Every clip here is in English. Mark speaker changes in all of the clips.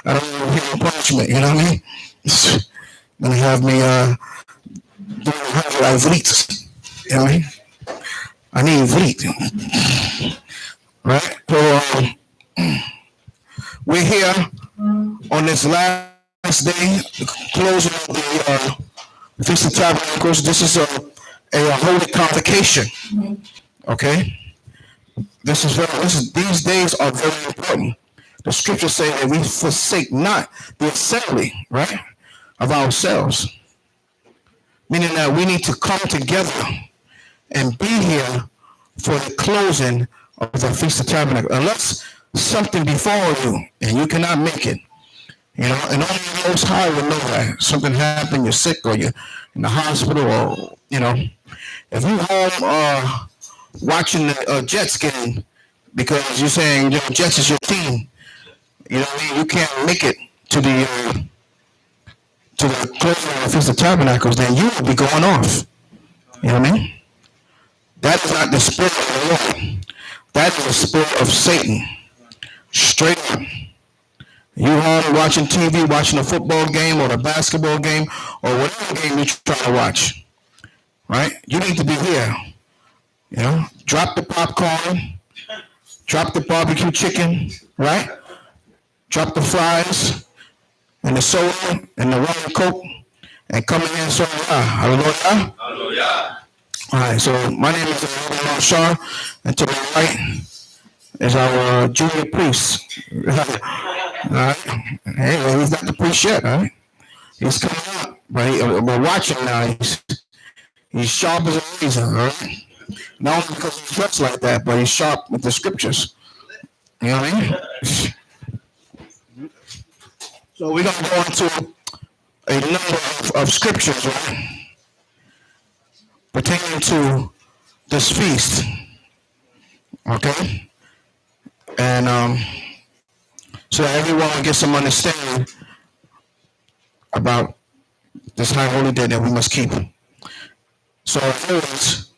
Speaker 1: I don't want to hear no punishment. You know what I mean? It's gonna have me doing 100 vliet. You know what I mean? I need vliet, right? So we're here on this last day, closing of the Feast of Tabernacles. This is a holy convocation. Okay, these days are very important. The scriptures say that we forsake not the assembly, right, of ourselves, meaning that we need to come together and be here for the closing of the Feast of Tabernacles. Unless something befall you and you cannot make it, and only the Most High will know that something happened, you're sick, or you're in the hospital, or if you're home watching the Jets game because you're saying Jets is your team, you can't make it to the closing of the Feast of Tabernacles, then you will be going off. You know what I mean? That is not the spirit of the Lord. That is the spirit of Satan. Straight up. You home watching TV, watching a football game or a basketball game or whatever game you're trying to watch, right? You need to be here. Drop the popcorn, drop the barbecue chicken, right? Drop the fries and the soda and the rum and coke and come in here and say, hallelujah. Hallelujah. All right, so my name is Shah, and to my right is our junior priest. All right. Hey, he's not the priest yet, all right? He's coming up, but we're watching now. He's sharp as a razor, all right? Not only because he's dressed like that, but he's sharp with the scriptures. You know what I mean? So we're going to go into a number of scriptures, right, pertaining to this feast. Okay? And so that everyone will get some understanding about this high holy day that we must keep. So first,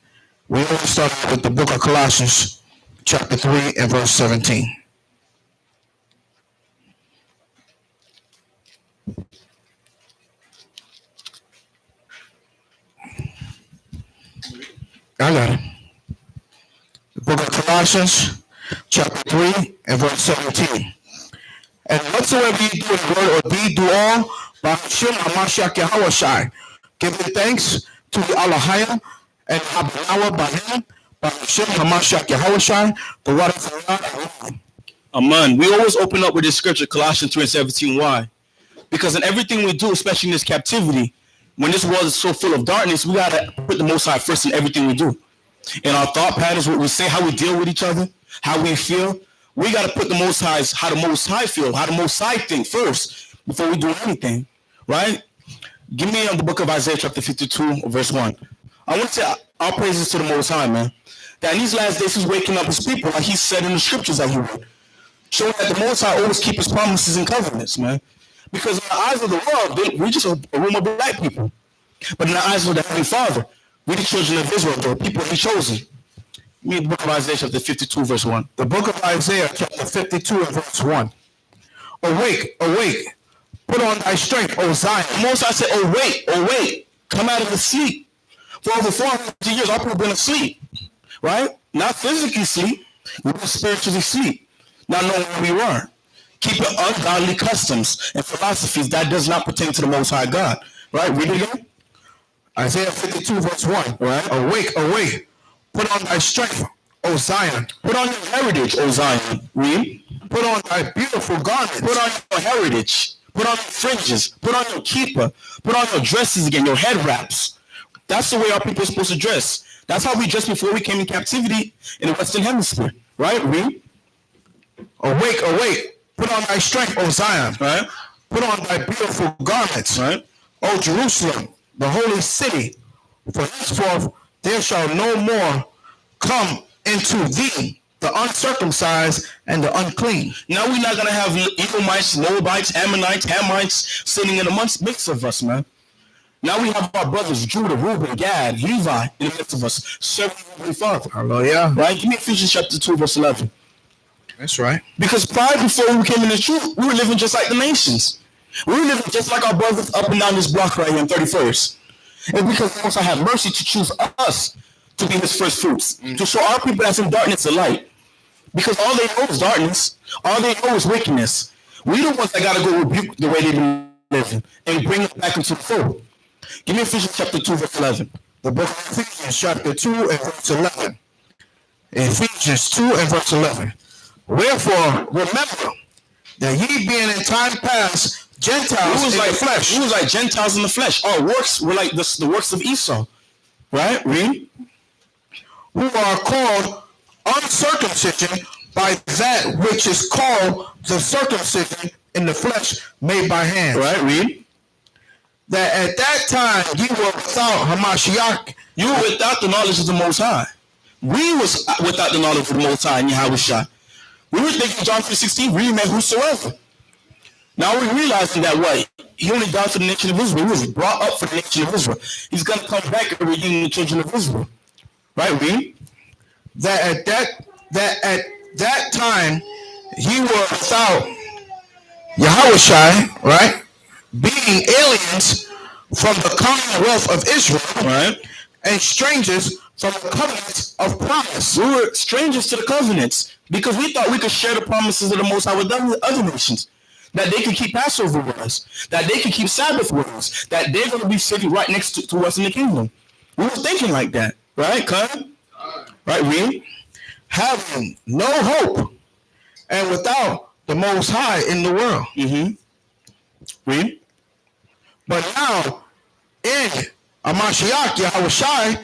Speaker 1: we always start with the book of Colossians, chapter 3 and verse 17. I got it. The book of Colossians, chapter 3 and verse 17. And whatsoever ye do in word or deed, do all by Hashem HaMashiach Yahushai, giving thanks to the Allahayah and Abanawa by him, by Hashem HaMashiach Yahushai, the water of God.
Speaker 2: Amen. We always open up with this scripture, Colossians 3 and 17. Why? Because in everything we do, especially in this captivity, when this world is so full of darkness, we got to put the Most High first in everything we do. In our thought patterns, what we say, how we deal with each other, how we feel, we got to put the Most High's, how the Most High feel, how the Most High think first before we do anything, right? Give me the book of Isaiah chapter 52, verse 1. I want to say our praises to the Most High, man. That in these last days, he's waking up his people, like he said in the scriptures that he would. Showing that the Most High always keep his promises and covenants, man. Because in the eyes of the world, we just a room of black people. But in the eyes of the Heavenly Father, we the children of Israel, the people he chosen. Give me the book of Isaiah chapter 52, verse 1.
Speaker 1: The book of Isaiah chapter 52 and verse 1. Awake, awake, put on thy strength, O Zion.
Speaker 2: The Most High said, awake, come out of the sleep. For over 400 years, our people have been asleep, right? Not physically asleep, we were spiritually asleep, not knowing where we were. Keeping ungodly customs and philosophies that does not pertain to the Most High God, right? Read it again.
Speaker 1: Isaiah 52 verse 1, right? Awake, awake, put on thy strength, O Zion.
Speaker 2: Put on your heritage, O Zion. Read.
Speaker 1: Put on thy beautiful garments.
Speaker 2: Put on your heritage. Put on your fringes. Put on your kippah. Put on your dresses again, your head wraps. That's the way our people are supposed to dress. That's how we dressed before we came in captivity in the Western Hemisphere, right? Read.
Speaker 1: Awake, awake, put on thy strength, O Zion.
Speaker 2: Right.
Speaker 1: Put on thy beautiful garments,
Speaker 2: right?
Speaker 1: O Jerusalem, the holy city. For henceforth there shall no more come into thee the uncircumcised and the unclean.
Speaker 2: Now we're not going to have Edomites, Moabites, Ammonites, Hamites sitting in the midst of us, man. Now we have our brothers, Judah, Reuben, Gad, Levi in the midst of us, serving the Heavenly Father.
Speaker 1: Hallelujah.
Speaker 2: Right? Give me Ephesians chapter 2, verse 11.
Speaker 1: That's right.
Speaker 2: Because prior, before we came in the truth, we were living just like the nations. We were living just like our brothers up and down this block right here in 31st. And because he also had mercy to choose us to be his first fruits, to show our people that's in darkness a light. Because all they know is darkness. All they know is wickedness. We the ones that got to go rebuke the way they've been living and bring it back into the fold. Give me Ephesians chapter 2, verse 11.
Speaker 1: The book of Ephesians chapter 2 and verse 11. Ephesians 2 and verse 11. Wherefore, remember that ye being in time past Gentiles in the flesh.
Speaker 2: We was like Gentiles in the flesh. Our works were like the works of Esau. Right? Read.
Speaker 1: Who are called uncircumcision by that which is called the circumcision in the flesh made by hands.
Speaker 2: Right? Read.
Speaker 1: That at that time ye were without Hamashiach.
Speaker 2: You were without the knowledge of the Most High. We was without the knowledge of the Most High in Yahushua. We were thinking John 3:16, we met whosoever. Now we're realizing that what? He only died for the nation of Israel. He was brought up for the nation of Israel. He's going to come back and redeem the children of Israel. Right, read?
Speaker 1: That at that time ye were without Yahushua, right? Being aliens from the commonwealth of Israel,
Speaker 2: right?
Speaker 1: And strangers from the covenants of promise.
Speaker 2: We were strangers to the covenants because we thought we could share the promises of the Most High with other nations. That they could keep Passover with us, that they could keep Sabbath with us, that they're going to be sitting right next to us in the kingdom. We were thinking like that, right, Khan? Right, read?
Speaker 1: Having no hope and without the Most High in the world.
Speaker 2: Read?
Speaker 1: But now, in Hamashiach Yahushai,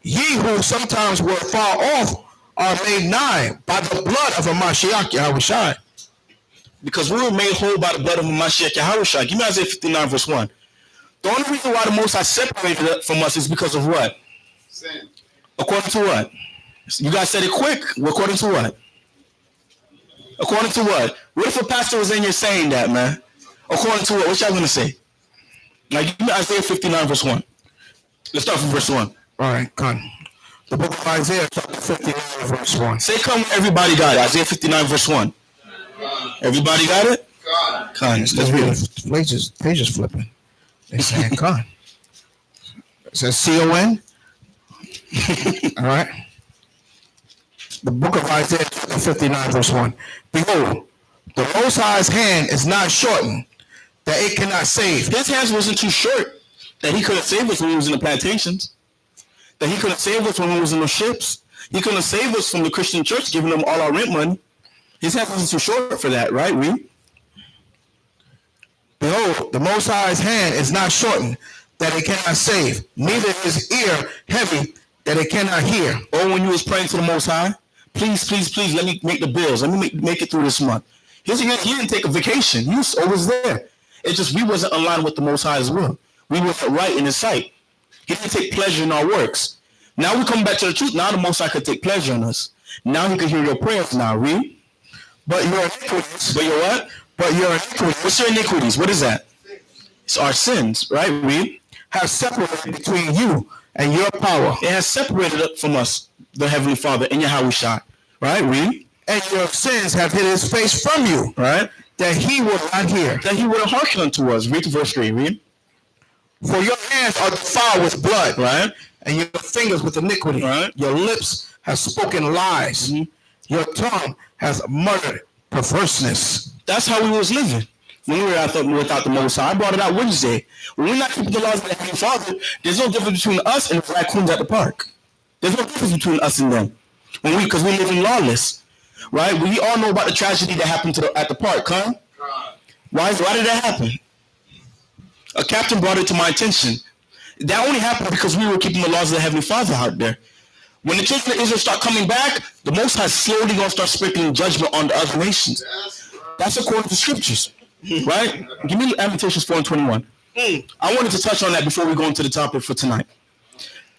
Speaker 1: ye who sometimes were far off are made nigh by the blood of Hamashiach Yahushai.
Speaker 2: Because we were made whole by the blood of Hamashiach Yahushai. Give me Isaiah 59 verse 1. The only reason why the Most High separated from us is because of what?
Speaker 3: Sin.
Speaker 2: According to what? You guys said it quick. According to what? According to what? What if a pastor was in here saying that, man? According to what? What y'all going to say? Now, give me Isaiah 59 verse 1. Let's start from verse 1.
Speaker 1: All right, come. The book of Isaiah, chapter 59, verse 1.
Speaker 2: Say, come, everybody got it. Isaiah 59 verse 1. Everybody got it? Con. Let's read it.
Speaker 1: Pages flipping. They're saying con. It says C-O-N. All right. The book of Isaiah, chapter 59, verse 1. Behold, the Most High's hand is not shortened, that it cannot save.
Speaker 2: His hands wasn't too short that he couldn't save us when he was in the plantations. That he couldn't save us when he was in the ships. He couldn't save us from the Christian church, giving them all our rent money. His hands wasn't too short for that, right? Read.
Speaker 1: Behold, the Most High's hand is not shortened, that it cannot save, neither is ear heavy, that it cannot hear.
Speaker 2: Or when you was praying to the Most High, please, let me make the bills. Let me make it through this month. He didn't take a vacation. He was always there. It's just we wasn't aligned with the Most High as well. We wasn't right in his sight. He didn't take pleasure in our works. Now we come back to the truth. Now the Most High could take pleasure in us. Now he can hear your prayers now. Read.
Speaker 1: But your iniquities.
Speaker 2: But your what?
Speaker 1: But your iniquities.
Speaker 2: What's your iniquities? What is that? It's our sins, right? Read.
Speaker 1: Have separated between you and your power.
Speaker 2: It has separated us from us, the Heavenly Father, and Yahushua. Right? Read.
Speaker 1: And your sins have hid his face from you.
Speaker 2: Right?
Speaker 1: That he will not hear.
Speaker 2: That he would have hearkened unto us. Read verse 3. Read.
Speaker 1: For your hands are defiled with blood.
Speaker 2: Right?
Speaker 1: And your fingers with iniquity.
Speaker 2: Right?
Speaker 1: Your lips have spoken lies. Your tongue has muttered perverseness.
Speaker 2: That's how we was living. When we were without the Most High. I brought it out Wednesday. When we're not keeping the laws of the Heavenly Father, there's no difference between us and the raccoons at the park. There's no difference between us and them. Because we live in lawless. Right? We all know about the tragedy that happened at the park, huh? Why did that happen? A captain brought it to my attention. That only happened because we were keeping the laws of the Heavenly Father out there. When the children of Israel start coming back, the Most High is slowly going to start sprinkling judgment on the other nations. That's according to scriptures. Right? Give me Lamentations 4 and 21. I wanted to touch on that before we go into the topic for tonight.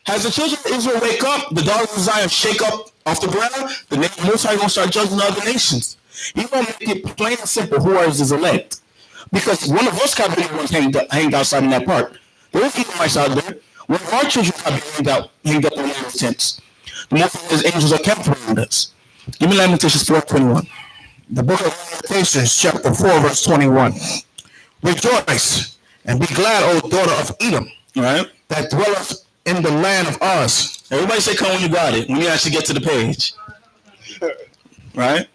Speaker 2: As the children of Israel wake up, the daughters of Zion shake up off the ground, the Most High is going to start judging the other nations. He's going to make it plain and simple who are his elect. Because one of us got been ones hanged outside in that park. There was Edomites out there. One of our children got hanged up on those tents. The Most High's angels are kept around us. Give me Lamentations 4:21.
Speaker 1: The book of Lamentations, chapter 4, verse 21. Rejoice and be glad, O daughter of Edom,
Speaker 2: All right.
Speaker 1: that dwelleth in the land of Uz.
Speaker 2: Everybody say come when you got it. When you actually get to the page. Right?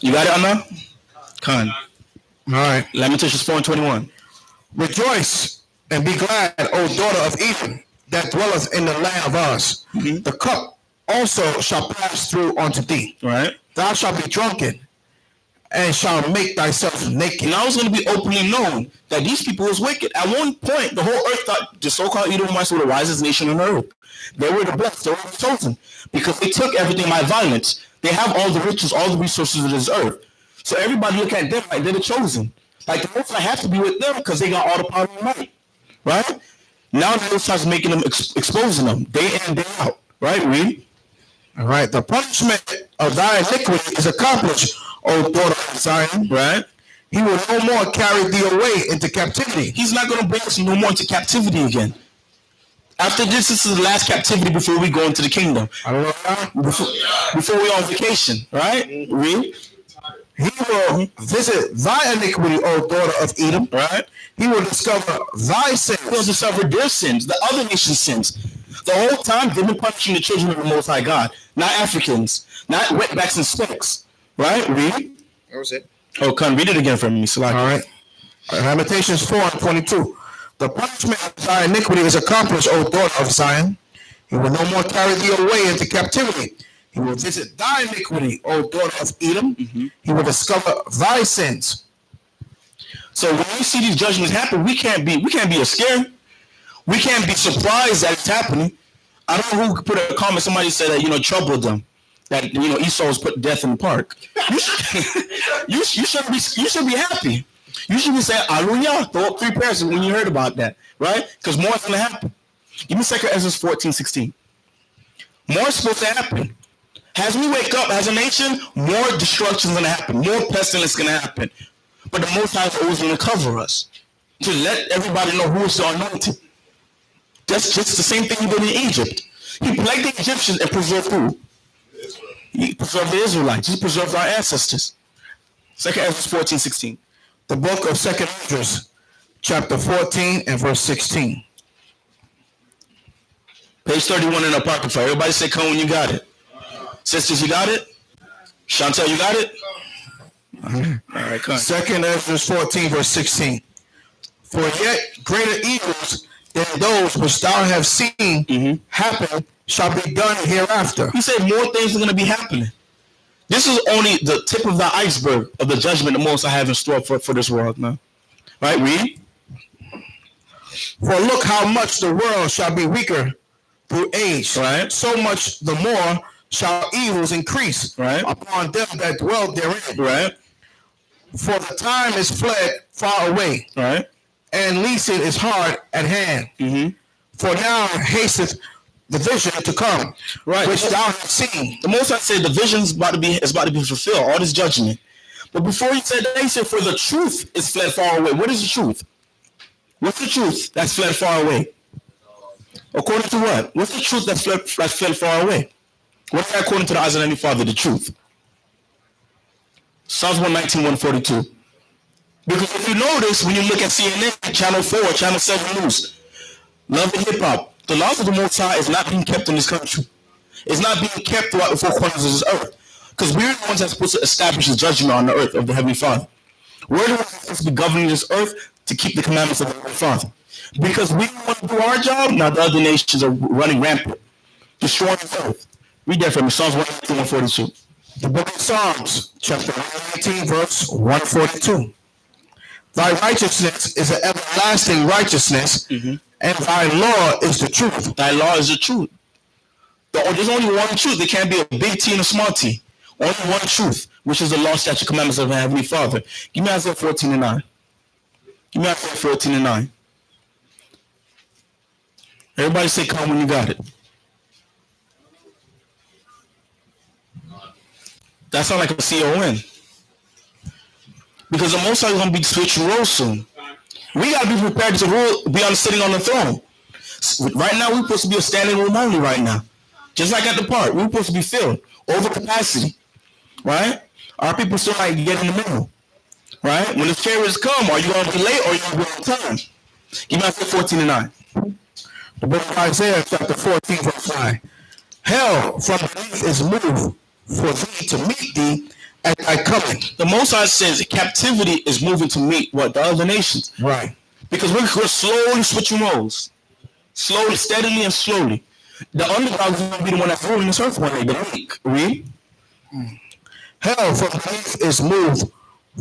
Speaker 2: You got it, Anna? Khan.
Speaker 1: All right.
Speaker 2: Lamentations 4:21.
Speaker 1: Rejoice and be glad, O daughter of Edom, that dwelleth in the land of Uz.
Speaker 2: Mm-hmm.
Speaker 1: The cup also shall pass through unto thee.
Speaker 2: Right?
Speaker 1: Thou shalt be drunken, and shalt make thyself naked.
Speaker 2: Now it's going to be openly known that these people was wicked. At one point, the whole earth thought the so-called Edomites were the wisest nation on earth. They were the blessed, they were the chosen, because they took everything by violence. They have all the riches, all the resources of this earth. So everybody look at them like they're the chosen. Like the Most High have to be with them because they got all the power and might. Right? Now the Most High's making them, exposing them day in, day out. Right? Read.
Speaker 1: All right. The punishment of thy iniquity is accomplished, O daughter of Zion.
Speaker 2: Right?
Speaker 1: He will no more carry thee away into captivity.
Speaker 2: He's not going to bring us no more into captivity again. After this is the last captivity before we go into the kingdom. Before we on vacation, right? Read.
Speaker 1: He will visit thy iniquity, O daughter of Edom.
Speaker 2: Right?
Speaker 1: He will discover thy sins.
Speaker 2: He will discover their sins, the other nation's sins. The whole time they've been punishing the children of the Most High God, not Africans, not wetbacks and specks. Right? Read.
Speaker 1: That was it.
Speaker 2: Oh, come read it again for me. All
Speaker 1: right. Lamentations 4:22. The punishment of thy iniquity is accomplished, O daughter of Zion. He will no more carry thee away into captivity. He will visit thy iniquity, O daughter of Edom. Mm-hmm. He will discover thy sins.
Speaker 2: So when we see these judgments happen, we can't be scared. We can't be surprised that it's happening. I don't know who put a comment. Somebody said that troubled them. That Esau was put death in the park. You should be happy. You should be saying hallelujah. Throw up 3 prayers when you heard about that, right? Because more is going to happen. Give me 2 Ezra 14:16. More is supposed to happen. As we wake up as a nation, more destruction is going to happen. More pestilence is going to happen. But the Most High is always going to cover us to let everybody know who is the anointed. That's just the same thing he did in Egypt. He plagued the Egyptians and preserved who? He preserved the Israelites. He preserved our ancestors. 2 Ezra 14:16.
Speaker 1: The book of 2 Ezra, chapter 14 and verse 16.
Speaker 2: Page 31 in the Apocrypha. Everybody say come when you got it. Sisters, you got it? Chantel, you got it? All right, come on.
Speaker 1: 2 Ezra 14 verse 16. For yet greater evils than those which thou have seen happen shall be done hereafter.
Speaker 2: He said more things are going to be happening. This is only the tip of the iceberg of the judgment the Most I have in store for this world, man. Right, read.
Speaker 1: For look how much the world shall be weaker through age.
Speaker 2: Right.
Speaker 1: So much the more shall evils increase upon them that dwell therein.
Speaker 2: Right.
Speaker 1: For the time is fled far away.
Speaker 2: Right.
Speaker 1: And leasing is hard at hand. Mm-hmm. For now hasteth the vision to come, which thou hast seen.
Speaker 2: The Most High said the vision is about to be fulfilled, all this judgment. But before he said that, he said, for the truth is fled far away. What is the truth? What's the truth that's fled far away? According to what? What's the truth that's fled far away? What is that according to the eyes of any father, the truth? Psalms 119, 142. Because if you notice, when you look at CNN, Channel 4, Channel 7 News, Love and Hip Hop, the laws of the Most High is not being kept in this country. It's not being kept throughout the four corners of this earth. Because we're the ones that's supposed to establish the judgment on the earth of the Heavenly Father. We're the ones that's supposed to be governing this earth to keep the commandments of the Heavenly Father. Because we don't want to do our job, now the other nations are running rampant, destroying the earth. Read that for me, Psalms 119, 142.
Speaker 1: The book of Psalms, chapter 119, verse 142. Thy righteousness is an everlasting righteousness, and thy law is the truth.
Speaker 2: Thy law is the truth. There's only one truth. There can't be a big T and a small T. Only one truth, which is the law, statute, commandments of the Heavenly Father. Give me Isaiah 14 and 9. Give me Isaiah 14 and 9. Everybody say come when you got it. That sounds like a CON. Because the Most High is going to be switching roles soon. We got to be prepared to rule, sitting on the throne. Right now, we're supposed to be a standing room only right now. Just like at the park, we're supposed to be filled, over capacity. right? Our people still like get in the middle, right? When the chariots come, are you going to be late or are you going to be on time? Give me Isaiah 14 and 9.
Speaker 1: The book of Isaiah, chapter 14, verse 9. Hell from beneath is moved for thee to meet thee at thy coming.
Speaker 2: The Most High says captivity is moving to meet what? The other nations.
Speaker 1: Right.
Speaker 2: Because we're slowly switching roles. Slowly, steadily, and slowly. The underdog is going to be the one that's ruling this earth one day. The weak. Read.
Speaker 1: Hell from beneath is moved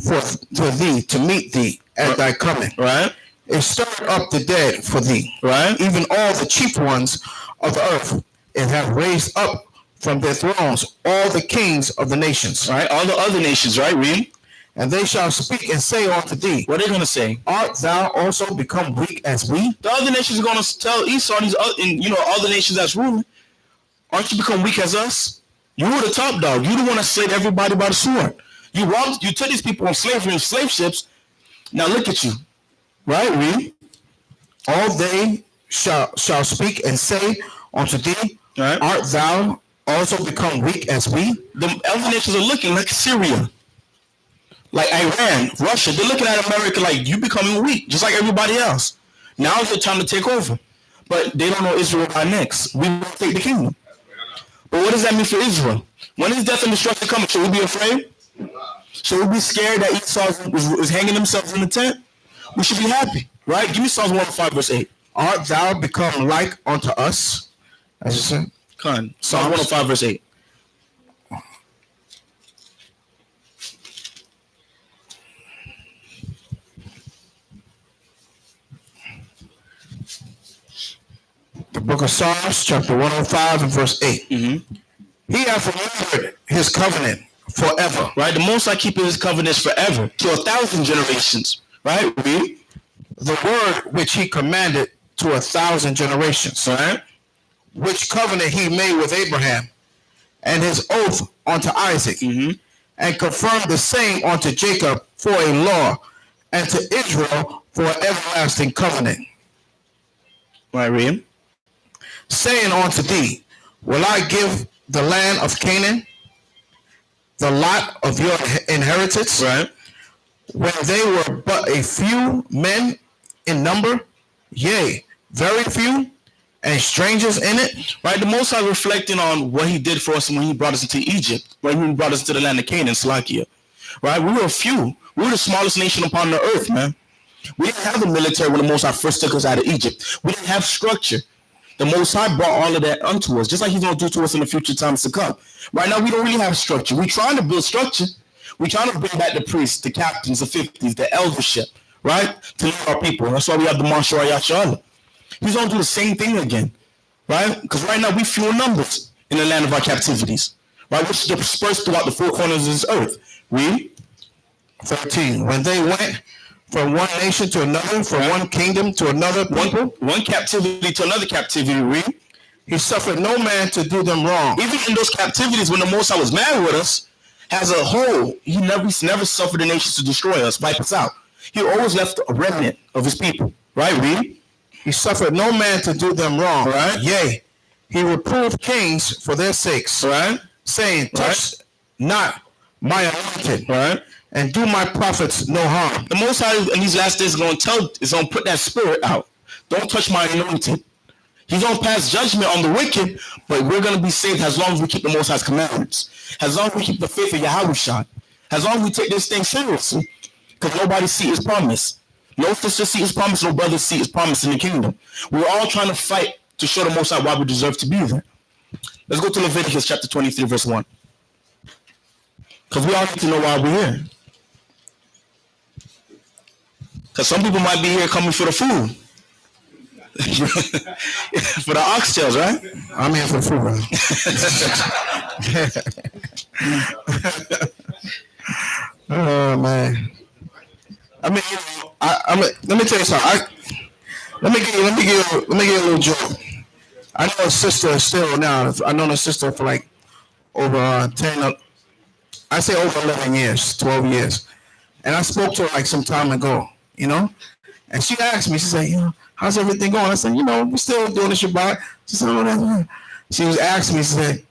Speaker 1: for thee to meet thee at thy coming.
Speaker 2: Right.
Speaker 1: It stirred up the dead for thee.
Speaker 2: Right.
Speaker 1: Even all the chief ones of the earth, and have raised up from their thrones all the kings of the nations.
Speaker 2: Right. All the other nations. Right. Read.
Speaker 1: And they shall speak and say unto thee,
Speaker 2: what are they going to say?
Speaker 1: Art thou also become weak as we?
Speaker 2: The other nations are going to tell Esau, these other, and all the nations that's ruling, aren't you become weak as us? You were the top dog. You the one that slayed everybody by the sword. You took these people on slavery and slave ships. Now look at you. Right? Read.
Speaker 1: All they shall speak and say unto thee,
Speaker 2: right.
Speaker 1: Art thou also become weak as we?
Speaker 2: The other nations are looking like Syria, like Iran, Russia. They're looking at America like you becoming weak, just like everybody else. Now is the time to take over. But they don't know Israel by next. We will take the kingdom. But what does that mean for Israel? When is death and destruction coming? Should we be afraid? Should we be scared that Esau is hanging themselves in the tent? We should be happy, right? Give me Psalms 105, verse 8.
Speaker 1: Art thou become like unto us? As you said.
Speaker 2: Psalms 105, verse 8.
Speaker 1: The book of Psalms, chapter 105 and verse 8.
Speaker 2: Mm-hmm.
Speaker 1: He hath remembered his covenant forever.
Speaker 2: Right? The Most High keeping his covenants forever to 1,000 generations. Right? Read.
Speaker 1: The word which he commanded to 1,000 generations.
Speaker 2: Right?
Speaker 1: Which covenant he made with Abraham, and his oath unto Isaac,
Speaker 2: mm-hmm.
Speaker 1: and confirmed the same unto Jacob for a law, and to Israel for an everlasting covenant.
Speaker 2: Right, read.
Speaker 1: Saying unto thee, will I give the land of Canaan, the lot of your inheritance?
Speaker 2: Right.
Speaker 1: When they were but a few men in number, yea, very few, and strangers in it.
Speaker 2: Right, the Most High reflecting on what he did for us when he brought us into Egypt, when he brought us to the land of Canaan, Salakia. Right, we were a few. We were the smallest nation upon the earth, man. We didn't have a military when the Most High first took us out of Egypt. We didn't have structure. The Most High brought all of that unto us, just like he's going to do to us in the future times to come. Right now, we don't really have structure. We're trying to build structure. We're trying to bring back the priests, the captains, the 50s, the eldership, right, to lead our people. That's why we have the Manshur Yashala. He's going to do the same thing again, right? Because right now, we few in numbers in the land of our captivities, right, which is dispersed throughout the four corners of this earth. Read.
Speaker 1: 13. When they went from one nation to another, from one kingdom to another people,
Speaker 2: one captivity to another captivity, read.
Speaker 1: He suffered no man to do them wrong.
Speaker 2: Even in those captivities, when the Most High was mad with us, as a whole, he never suffered the nations to destroy us, wipe us out. He always left a remnant of his people, right, read.
Speaker 1: He suffered no man to do them wrong.
Speaker 2: Right.
Speaker 1: Yea, he reproved kings for their sakes,
Speaker 2: right,
Speaker 1: saying, touch not my anointed,
Speaker 2: right,
Speaker 1: and do my prophets no harm.
Speaker 2: The Most High in these last days is going to put that spirit out. Don't touch my anointed. He's going to pass judgment on the wicked, but we're going to be saved as long as we keep the Most High's commandments, as long as we keep the faith of Yahushua, as long as we take this thing seriously, because nobody see his promise. No sister see his promise, no brother see his promise in the kingdom. We're all trying to fight to show the Most High why we deserve to be there. Let's go to Leviticus chapter 23, verse 1. Because we all need to know why we're here. Because some people might be here coming for the food. For the oxtails, right?
Speaker 1: I'm here for food, brother. Oh man. I mean, let me tell you something. Let me give you a little joke. I know a sister still now. I've known a sister for like over 10. I say over 11 years, 12 years. And I spoke to her like some time ago, you know. And she asked me, she said, you know, how's everything going? I said, you know, we're still doing the Shabbat. She said, oh, that's right. She was asking me, she said,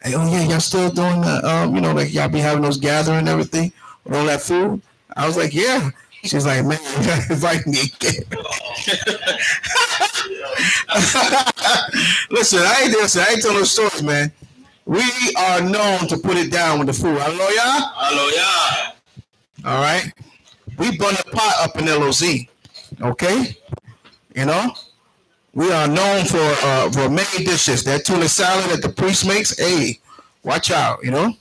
Speaker 1: Hey, oh yeah, y'all still doing the, like y'all be having those gathering and everything with all that food? I was like, yeah. She's like, man, you gotta invite me again. Listen, I ain't telling no stories, man. We are known to put it down with the food. Hallelujah.
Speaker 2: Hallelujah.
Speaker 1: All right. We burn the pot up in LOZ. Okay. You know, we are known for many dishes. That tuna salad that the priest makes. Hey, watch out. You know,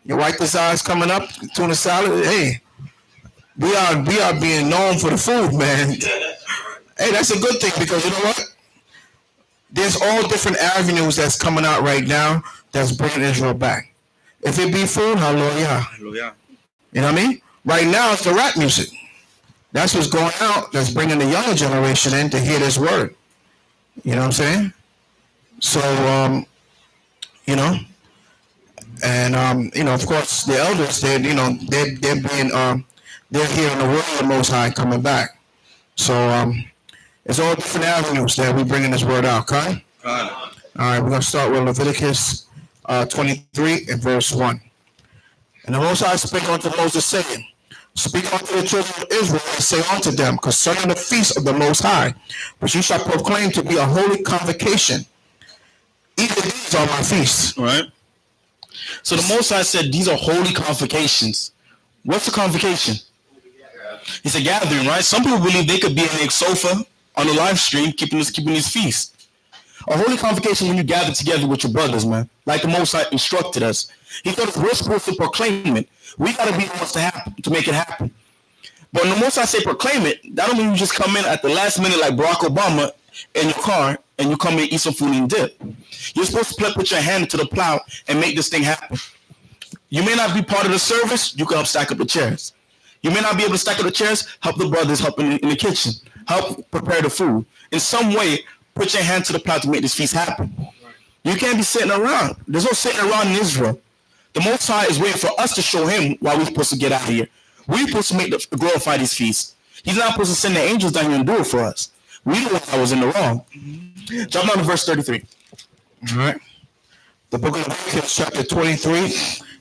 Speaker 1: your white desires coming up. Tuna salad. Hey, we are being known for the food, man. Hey, that's a good thing because you know what? There's all different avenues that's coming out right now that's bringing Israel back. If it be food, hallelujah.
Speaker 2: Hallelujah.
Speaker 1: You know what I mean? Right now, it's the rap music. That's what's going out. That's bringing the younger generation in to hear this word. You know what I'm saying? So, you know, and of course, the elders, they're hearing the word of the Most High coming back. So, it's all different avenues that we bringing this word out. Okay? All right, we're gonna start with Leviticus 23 and verse 1. And the Most High spake unto Moses, saying, Speak unto the children of Israel, and say unto them concerning the feast of the Most High, which ye shall proclaim to be a holy convocation. Even these are my feasts.
Speaker 2: Right. So the Most High said these are holy convocations. What's a convocation? It's a gathering, right? Some people believe they could be in a sofa on the live stream keeping these feasts. A holy convocation when you gather together with your brothers, man. Like the Most High instructed us. He told us we're supposed to proclaim it. We gotta be the ones to make it happen. But when the Most High say proclaim it, that don't mean you just come in at the last minute like Barack Obama in your car and you come in and eat some food and dip. You're supposed to put your hand to the plow and make this thing happen. You may not be part of the service, you can help stack up the chairs. You may not be able to stack up the chairs, help the brothers help in the kitchen, help prepare the food. In some way, put your hand to the plow to make this feast happen. You can't be sitting around. There's no sitting around in Israel. The Most High is waiting for us to show him why we're supposed to get out of here. We're supposed to glorify these feasts. He's not supposed to send the angels down here and do it for us. We the ones that was in the wrong. Jump down to verse 33.
Speaker 1: All right. The book of Leviticus, chapter 23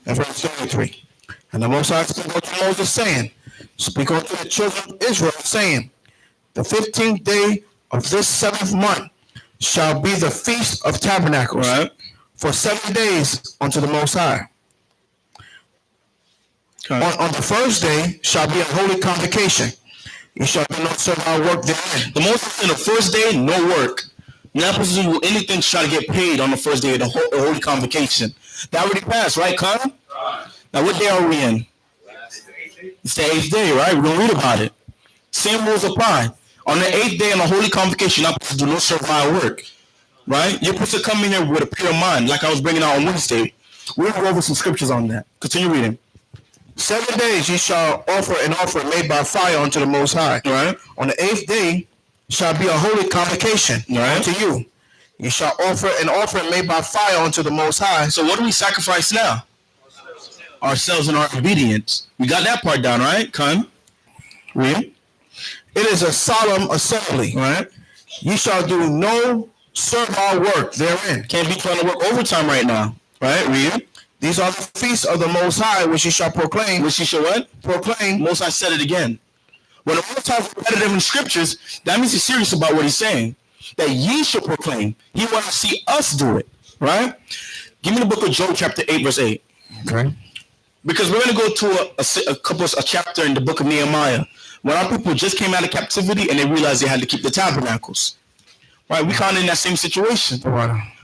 Speaker 1: and verse 33. And the Most High spoke unto Moses, saying, Speak unto the children of Israel, saying, The 15th day of this 7th month shall be the feast of tabernacles.
Speaker 2: Right.
Speaker 1: For 7 days unto the Most High. Okay. On the first day shall be a holy convocation. You shall do no servile work therein.
Speaker 2: The Most High, in the first day, no work. You're not supposed to do anything to try to get paid on the first day of the holy convocation. That already passed, right, Kahan? Now, what day are we in? It's the 8th day, right? We're going to read about it. Same rules apply. On the 8th day on the holy convocation, you're not supposed to do no servile work. Right? You're supposed to come in here with a pure mind, like I was bringing out on Wednesday. We'll go over some scriptures on that. Continue reading.
Speaker 1: 7 days ye shall offer an offering made by fire unto the Most High.
Speaker 2: Right.
Speaker 1: On the 8th day shall be a holy convocation unto you. You shall offer an offering made by fire unto the Most High.
Speaker 2: So what do we sacrifice now? Ourselves and our obedience. We got that part down, right? Come. Read.
Speaker 1: It is a solemn assembly.
Speaker 2: Right.
Speaker 1: You shall do no servile work therein.
Speaker 2: Can't be trying to work overtime right now. Right? Read.
Speaker 1: These are the feasts of the Most High, which ye shall proclaim.
Speaker 2: Which ye shall what?
Speaker 1: Proclaim.
Speaker 2: Most High said it again. When the Most High is repetitive in scriptures, that means he's serious about what he's saying. That ye shall proclaim. He wants to see us do it. Right? Give me the book of Job, chapter 8, verse 8.
Speaker 1: Okay.
Speaker 2: Because we're going to go to a chapter in the book of Nehemiah. When our people just came out of captivity and they realized they had to keep the tabernacles. Right? We kind of in that same situation.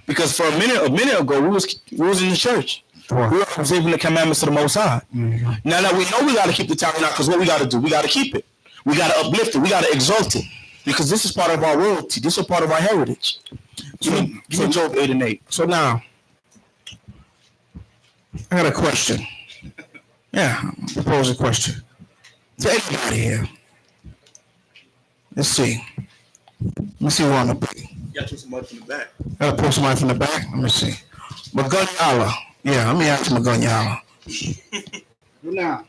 Speaker 2: Because for a minute ago, we was in the church. We were observing the commandments of the Most High. Mm-hmm. Now that we know we got to keep the tabernacles, what we got to do? We got to keep it. We got to uplift it. We got to exalt it. Because this is part of our royalty. This is part of our heritage. Give me Job 8 and 8.
Speaker 1: So now, I got a question. Yeah, I'll pose a question to anybody here. Let's see. Let me see who I'm going to be.
Speaker 2: You got to put somebody from the back.
Speaker 1: I got to put somebody from the back? Let me see. Magunyala. Yeah, let me ask Magunyala. Now,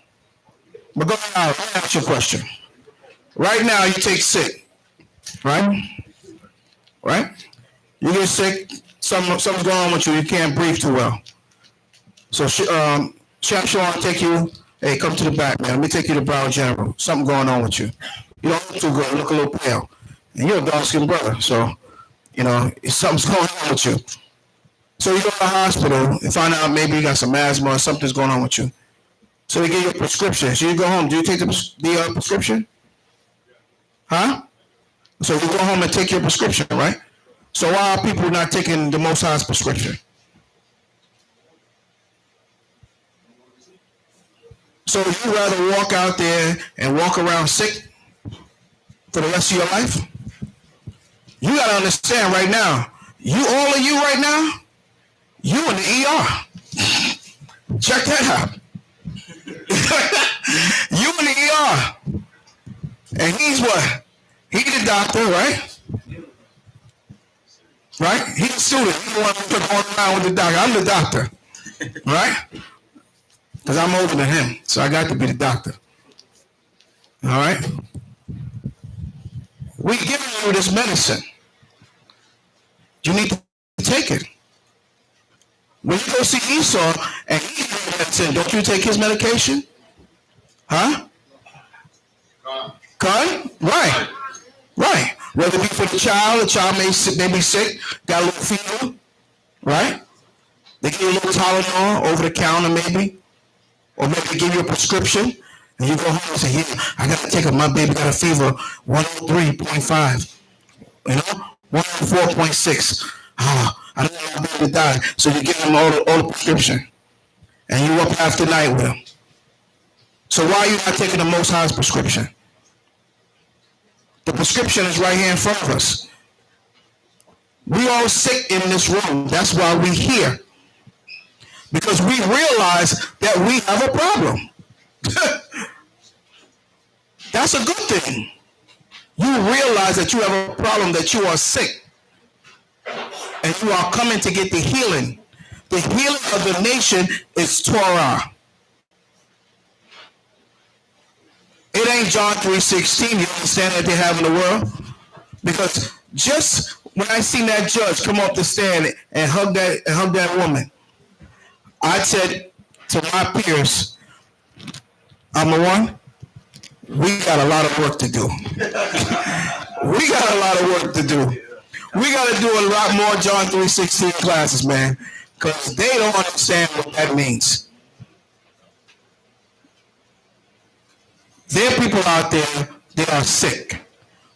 Speaker 1: Magunyala, let me ask you a question. Right now, you take sick. Right? You get sick. Something's going on with you. You can't breathe too well. So, Chef Sean, take you. Hey, come to the back, man. Let me take you to Brown General. Something going on with you. You don't look too good. You look a little pale. And you're a dark-skinned brother, so, something's going on with you. So you go to the hospital and find out maybe you got some asthma or something's going on with you. So they give you a prescription. So you go home. Do you take the prescription? Huh? So you go home and take your prescription, right? So why are people not taking the Most High's prescription? So you rather walk out there and walk around sick for the rest of your life? You got to understand right now, all of you right now, you in the ER. Check that out. You in the ER. And he's what? He's the doctor, right? Right? He's the student. He's the one who's going around with the doctor. I'm the doctor. Right? Because I'm older than him. So I got to be the doctor. All right? We're giving you this medicine. You need to take it. When you go see Esau and he's taking medicine, don't you take his medication? Huh? Con? Right. Right. Whether it be for the child may be sick, got a little fever, right? They give you a little Tylenol over the counter maybe, or maybe give you a prescription, and you go home and say, yeah, I got to take it. My baby got a fever, 103.5, 104.6. I don't want my baby to die. So you give them all the prescription, and you up half the night with them. So why are you not taking the Most High's prescription? The prescription is right here in front of us. We all sick in this room. That's why we're here. Because we realize that we have a problem. That's a good thing. You realize that you have a problem, that you are sick. And you are coming to get the healing. The healing of the nation is Torah. It ain't John 3:16, you understand, that they have in the world? Because just when I seen that judge come up the stand and hug that woman, I said to my peers, number one, we got a lot of work to do. We got a lot of work to do. We got to do a lot more John 3:16 classes, man, because they don't understand what that means. There are people out there, they are sick.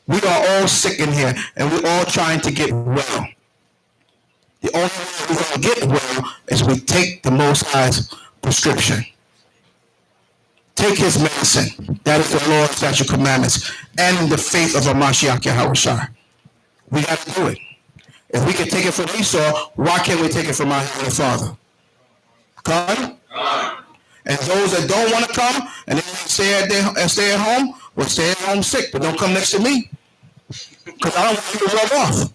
Speaker 1: We are all sick in here, and we're all trying to get well. The only way we're going to get well is we take the Most High's prescription. Take his medicine. That is the Lord's statute commandments and the faith of a Mashiach Yahushua. We got to do it. If we can take it from Esau, why can't we take it from our Heavenly Father? God? And those that don't want to come and they stay at home, will stay at home sick, but don't come next to me. Because I don't want you to rub off.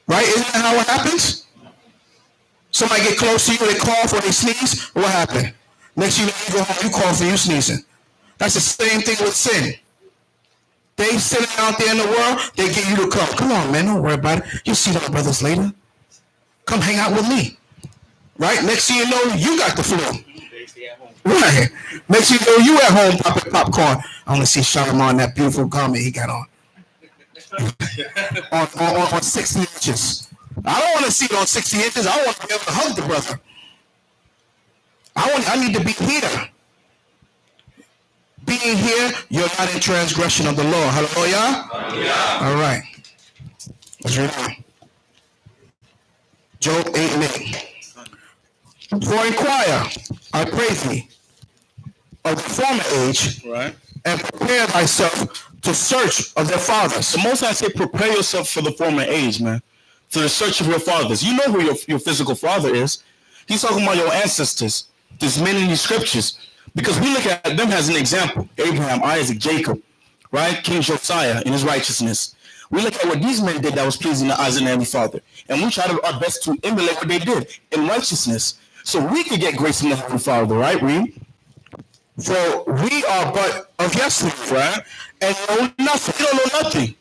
Speaker 1: Right? Isn't that how it happens? Somebody get close to you, they cough or they sneeze, what happened? Next thing you go home, you cough and you sneezing. That's the same thing with sin. They sitting out there in the world, they get you to come. Come on, man, don't worry about it. You'll see my brothers later. Come hang out with me. Right? Next thing you know, you got the flu. Right. Next thing you know, you at home popping popcorn. I want to see Shalamah in that beautiful garment he got on. on 60 inches. I don't want to see it on 60 inches. I want to be able to hug the brother. I need to be here. Being here, you're not in transgression of the law. Hallelujah? All right. Let's read on. Job 8:8. For inquire, I pray thee, of the former age, right, and prepare thyself to search of their fathers.
Speaker 2: The Most High say, prepare yourself for the former age, man. To the search of your fathers. You know who your physical father is. He's talking about your ancestors. There's many in these scriptures. Because we look at them as an example. Abraham, Isaac, Jacob, right? King Josiah in his righteousness. We look at what these men did that was pleasing to Isaac and Heavenly Father. And we try our best to emulate what they did in righteousness. So we could get grace from the Heavenly Father, right? For we are but of yesterday, right? And know nothing. We don't know nothing.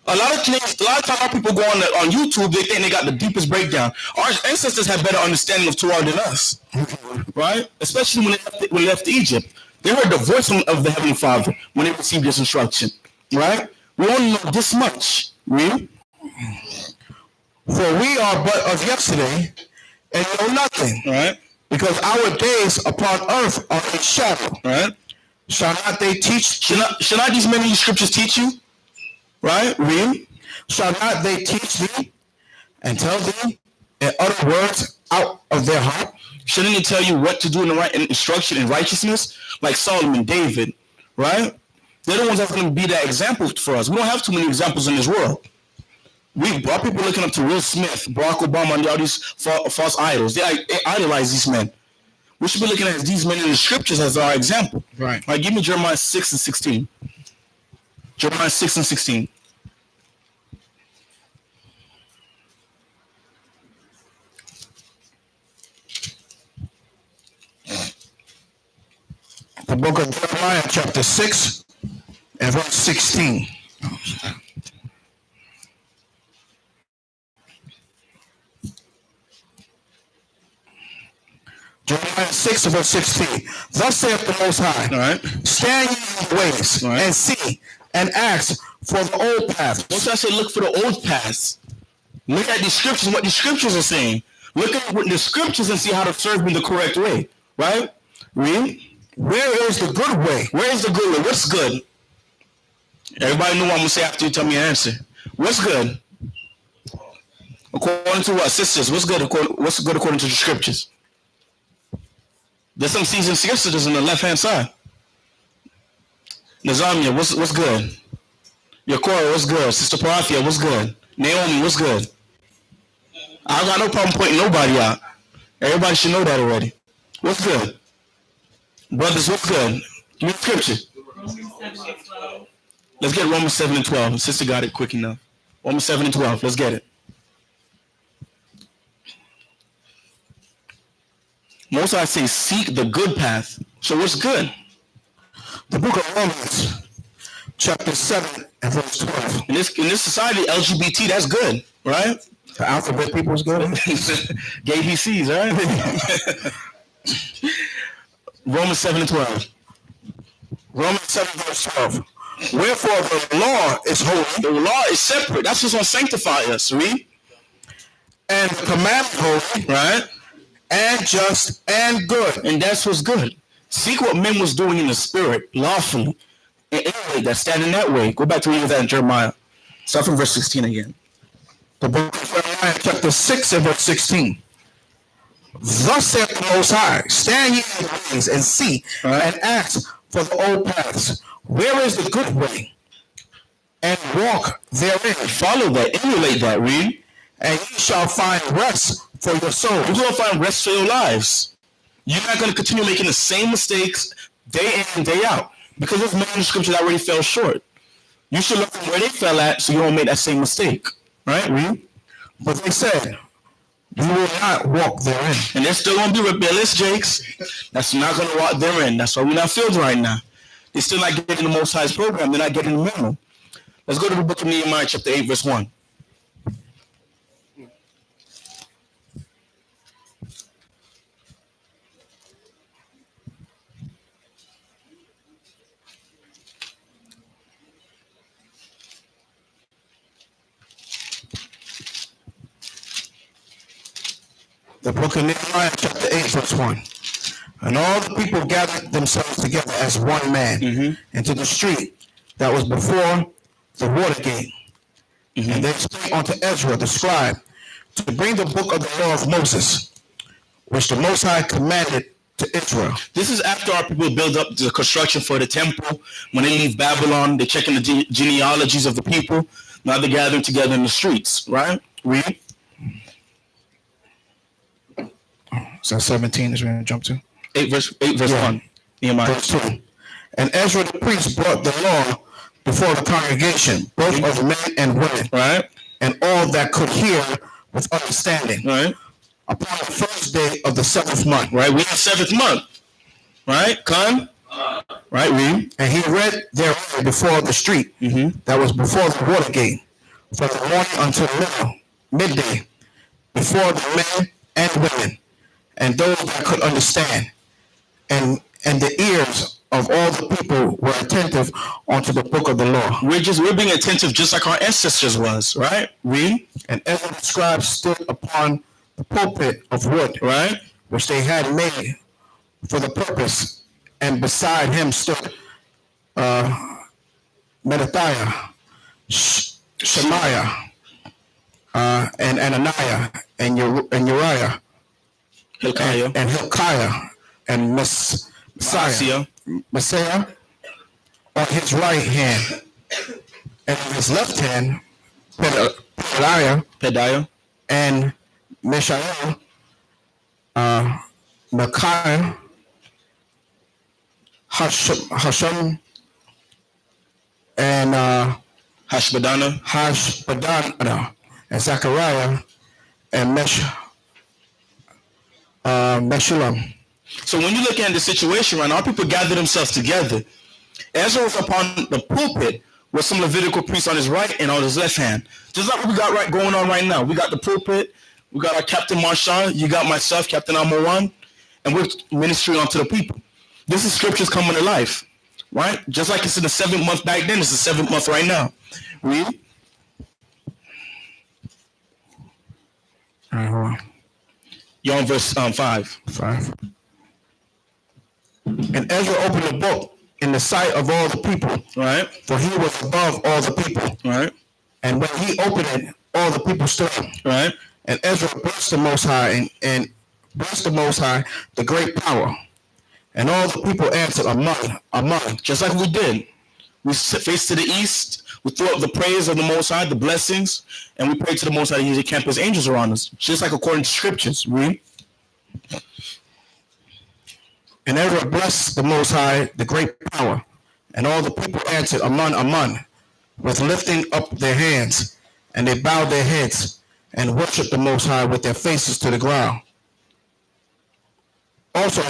Speaker 2: A lot of times people go on YouTube, they think they got the deepest breakdown. Our ancestors had better understanding of Torah than us, right? Especially when they left Egypt. They heard the voice of the Heavenly Father when they received this instruction, right? We only know this much, really.
Speaker 1: For we are but of yesterday and know nothing,
Speaker 2: right?
Speaker 1: Because our days upon earth are a shadow,
Speaker 2: right?
Speaker 1: Shall not they teach?
Speaker 2: Should not these many scriptures teach you? Right?
Speaker 1: Read. Shall not they teach thee and tell thee and utter words out of their heart?
Speaker 2: Shouldn't he tell you what to do in the right instruction in righteousness? Like Solomon, David, right? They're the ones that's going to be that example for us. We don't have too many examples in this world. Our people looking up to Will Smith, Barack Obama, and all these false idols. They idolize these men. We should be looking at these men in the scriptures as our example.
Speaker 1: Right.
Speaker 2: All right, give me Jeremiah 6 and 16. Jeremiah 6 and 16.
Speaker 1: The book of Jeremiah, chapter 6 and verse 16. Jeremiah 6 and verse 16. Thus saith the Most High,
Speaker 2: all right,
Speaker 1: stand ye in the ways,
Speaker 2: right,
Speaker 1: and see and ask for the old paths.
Speaker 2: Once I say look for the old paths, look at the scriptures, what the scriptures are saying. Look at what the scriptures and see how to serve in the correct way, right? Read.
Speaker 1: Where is the good way?
Speaker 2: Where is the good way? What's good? Everybody know what I'm going to say after you tell me your answer. What's good? According to what? Sisters, what's good according to the scriptures? There's some seasoned sisters on the left-hand side. Nazamia, what's good? Yakora, what's good? Sister Parathia, what's good? Naomi, what's good? I got no problem pointing nobody out. Everybody should know that already. What's good? Brothers, what's good? Give me the scripture. Let's get Romans 7 and 12. Sister got it quick enough. Romans 7 and 12. Let's get it. Most I say seek the good path. So what's good?
Speaker 1: The book of Romans, chapter 7 and verse 12.
Speaker 2: In this society, LGBT, that's good, right?
Speaker 1: The alphabet people is good.
Speaker 2: Gay PCs, right? Romans 7 and 12.
Speaker 1: Romans 7 verse 12. Wherefore the law is holy.
Speaker 2: The law is separate. That's what's going to sanctify us, read.
Speaker 1: And the commandment holy,
Speaker 2: right?
Speaker 1: And just and good.
Speaker 2: And that's what's good. Seek what men was doing in the spirit, lawfully. And emulate that, stand in that way. Go back to reading that in Jeremiah. Start from verse 16 again.
Speaker 1: The book of Jeremiah, chapter 6 and verse 16. Thus saith the Most High, stand ye in the ways and see, and ask for the old paths. Where is the good way? And walk therein.
Speaker 2: Follow that, emulate that, read.
Speaker 1: And ye shall find rest for your souls.
Speaker 2: You're going to find rest for your lives. You're not going to continue making the same mistakes day in and day out. Because there's many scriptures that already fell short. You should look from where they fell at so you don't make that same mistake. Right, read.
Speaker 1: But they said, we will not walk therein.
Speaker 2: And they're still going to be rebellious jakes. That's not going to walk therein. That's why we're not filled right now. They're still not getting the Most High's program. They're not getting the memo. Let's go to the book of Nehemiah, chapter 8, verse 1.
Speaker 1: The book of Nehemiah, chapter 8, verse 1. And all the people gathered themselves together as one man into the street that was before the water gate. And they spake unto Ezra the scribe to bring the book of the law of Moses, which the Most High commanded to Israel.
Speaker 2: This is after our people build up the construction for the temple. When they leave Babylon, they're checking the genealogies of the people. Now they're gathering together in the streets, right? Read.
Speaker 1: So 17 is where we're going to jump to.
Speaker 2: 8 verse 1. Nehemiah.
Speaker 1: Verse 2. And Ezra the priest brought the law before the congregation, both of men and women,
Speaker 2: right,
Speaker 1: and all that could hear with understanding,
Speaker 2: right,
Speaker 1: upon the first day of the 7th month.
Speaker 2: Right, we're in the 7th month. Right, Khan? Right, read.
Speaker 1: And he read therein before the street that was before the water gate, from the morning until midday, before the men and women, and those that could understand, and the ears of all the people were attentive unto the book of the law.
Speaker 2: We're being attentive just like our ancestors was, right? Read.
Speaker 1: And Ezra the scribe stood upon the pulpit of wood,
Speaker 2: Right?
Speaker 1: which they had made for the purpose, and beside him stood Mattathiah, Shemaiah, and Ananiah, and Uriah,
Speaker 2: Hilkiah.
Speaker 1: and Hilkiah, and Messiah on his right hand, and on his left hand,
Speaker 2: Pedaiah.
Speaker 1: and Mishael, Micaiah, Hashem, and
Speaker 2: Hashbadana.
Speaker 1: and Zechariah, and Meshullam.
Speaker 2: So when you look at the situation right now, people gather themselves together. Ezra was upon the pulpit with some Levitical priests on his right and on his left hand. Just like what we got going on right now. We got the pulpit, we got our Captain Marshal, you got myself, Captain Amor1, and we're ministering onto the people. This is scriptures coming to life, right? Just like it's in the 7th month back then, it's the 7th month right now. Read.
Speaker 1: All right, hold on.
Speaker 2: You're on verse 5.
Speaker 1: 5. And Ezra opened the book in the sight of all the people,
Speaker 2: Right?
Speaker 1: for he was above all the people.
Speaker 2: Right?
Speaker 1: And when he opened it, all the people stood.
Speaker 2: Right?
Speaker 1: And Ezra blessed the Most High, and blessed the Most High, the great power. And all the people answered, Amen.
Speaker 2: Just like we did. We faced to the east, we threw up the praise of the Most High, the blessings, and we prayed to the Most High. He camped his angels around us, just like according to scriptures. Read.
Speaker 1: And Ezra blessed the Most High, the great power. And all the people answered, Amen, with lifting up their hands. And they bowed their heads and worshiped the Most High with their faces to the ground. Also,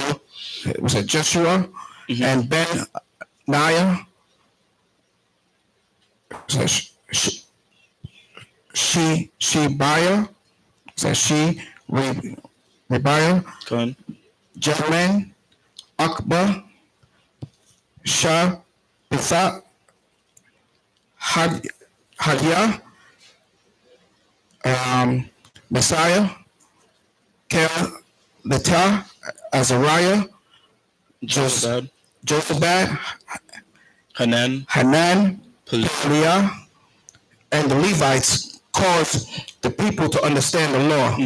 Speaker 1: it was Jeshua and Ben-Niah, Shebiah, Rebiah, Jermaine, Akbar, Shah, Bitha, Hadiah, Messiah, Kelita, Azariah, Josabad,
Speaker 2: Hanan,
Speaker 1: Peliah, and the Levites caused the people to understand the law,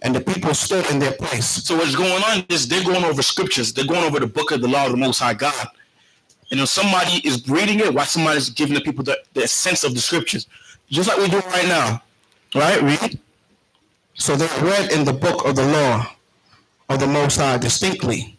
Speaker 1: and the people stood in their place.
Speaker 2: So what's going on is they're going over scriptures. They're going over the book of the law of the Most High God. And if somebody is reading it, while somebody's giving the people the sense of the scriptures. Just like we're doing right now. Right? Read.
Speaker 1: So they read in the book of the law of the Most High distinctly,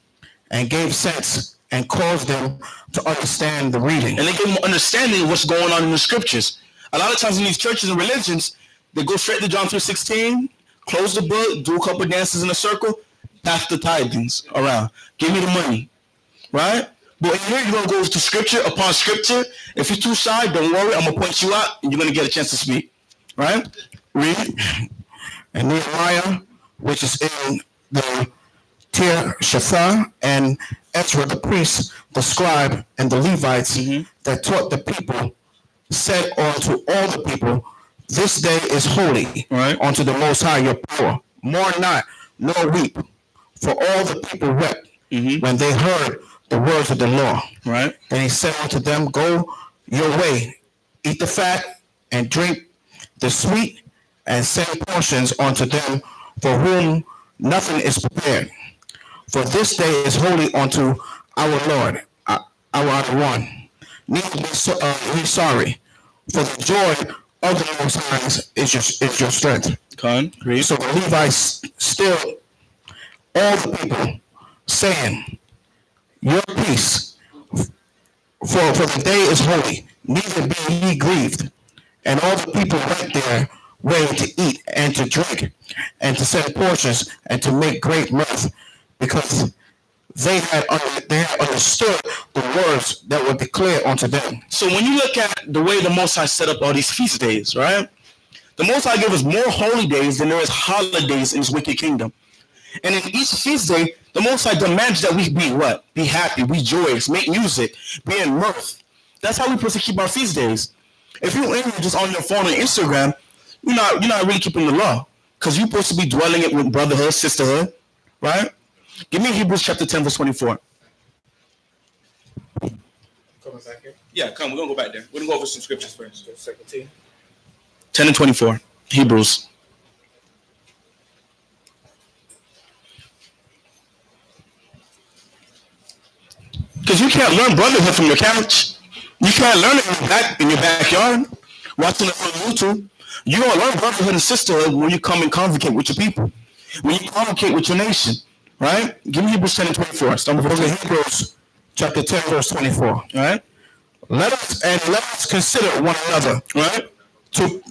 Speaker 1: and gave sense, and caused them to understand the reading.
Speaker 2: And they gave them understanding of what's going on in the scriptures. A lot of times in these churches and religions, they go straight to John 3:16, close the book, do a couple of dances in a circle, pass the tithings around. Give me the money. Right? But in here, you're going to go to scripture upon scripture. If you're too shy, don't worry. I'm going to point you out, and you're going to get a chance to speak. Right? Read.
Speaker 1: And Nehemiah, which is in the Tirshatha, and Ezra the priest, the scribe, and the Levites that taught the people, said unto all the people, this day is holy unto the Most High your power. Mourn not, nor weep. For all the people wept when they heard the words of the law.
Speaker 2: Right.
Speaker 1: Then he said unto them, go your way, eat the fat, and drink the sweet, and send portions unto them for whom nothing is prepared. For this day is holy unto our Lord, our one. Neither be sorry, for the joy of the Most High is your strength. So the Levites still all the people, saying, your peace, for the day is holy, neither be ye grieved. And all the people went their way to eat and to drink, and to send portions, and to make great mirth, because they had understood the words that were declared unto them.
Speaker 2: So when you look at the way the Most High set up all these feast days, right? The Most High gave us more holy days than there is holidays in His wicked kingdom. And in each feast day, the Most High demands that we be what? Be happy, be joyous, make music, be in mirth. That's how we're supposed to keep our feast days. If you're in here just on your phone and Instagram, you're not really keeping the law. Because you're supposed to be dwelling it with brotherhood, sisterhood, right? Give me Hebrews chapter 10, verse 24.
Speaker 1: Coming back here?
Speaker 2: Yeah, come. We're going to go back there. We're going to go over some scriptures first. 10 and 24. Hebrews. Because you can't learn brotherhood from your couch. You can't learn it in your backyard, watching it on YouTube. You don't learn brotherhood and sisterhood when you come and convocate with your people, when you convocate with your nation, right? Give me Hebrews 10 and 24. Start with
Speaker 1: Hebrews chapter 10, verse 24.
Speaker 2: All right?
Speaker 1: Let us consider one another,
Speaker 2: Right?
Speaker 1: To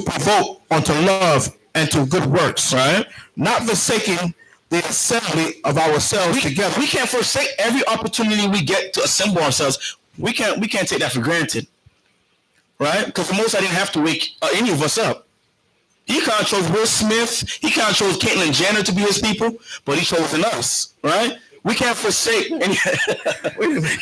Speaker 1: provoke unto love and to good works,
Speaker 2: Right?
Speaker 1: not forsaking the assembly of ourselves together.
Speaker 2: We can't forsake every opportunity we get to assemble ourselves. We can't take that for granted, right? Because the Most High didn't have to wake any of us up. He kind of chose Will Smith. He kind of chose Caitlyn Jenner to be his people, but He chosen us, right? We can't forsake any. Wait a minute.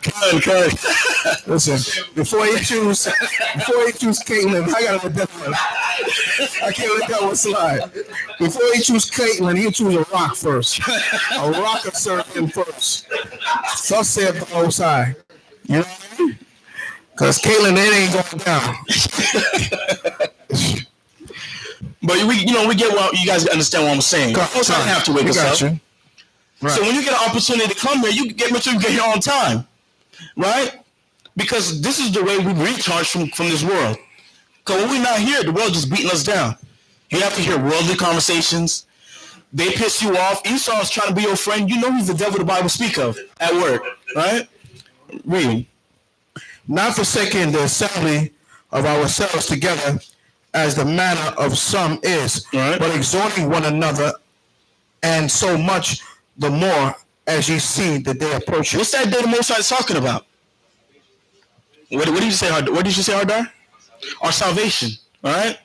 Speaker 2: Cut.
Speaker 1: Listen, before he choose Caitlyn, I gotta let that one. I can't let that one slide. Before he choose Caitlyn, he'll choose a rock first. A rock will serve him first. So said the Most High. You know what I mean? Because Caitlyn, it ain't going down.
Speaker 2: But we get what you guys understand what I'm saying. Also, I don't have to wake us up.
Speaker 1: You. Right.
Speaker 2: So when you get an opportunity to come here, you make sure you get here on time, right? Because this is the way we recharge from this world. Because when we're not here, the world just beating us down. You have to hear worldly conversations. They piss you off. Esau's trying to be your friend. You know he's the devil the Bible speak of at work, right? Really.
Speaker 1: Not forsaking the assembly of ourselves together, as the manner of some is,
Speaker 2: right,
Speaker 1: but exhorting one another, and so much the more as ye see the day approaching.
Speaker 2: What's that day the Most High is talking about? What did you say, Hardar? Our salvation, all right?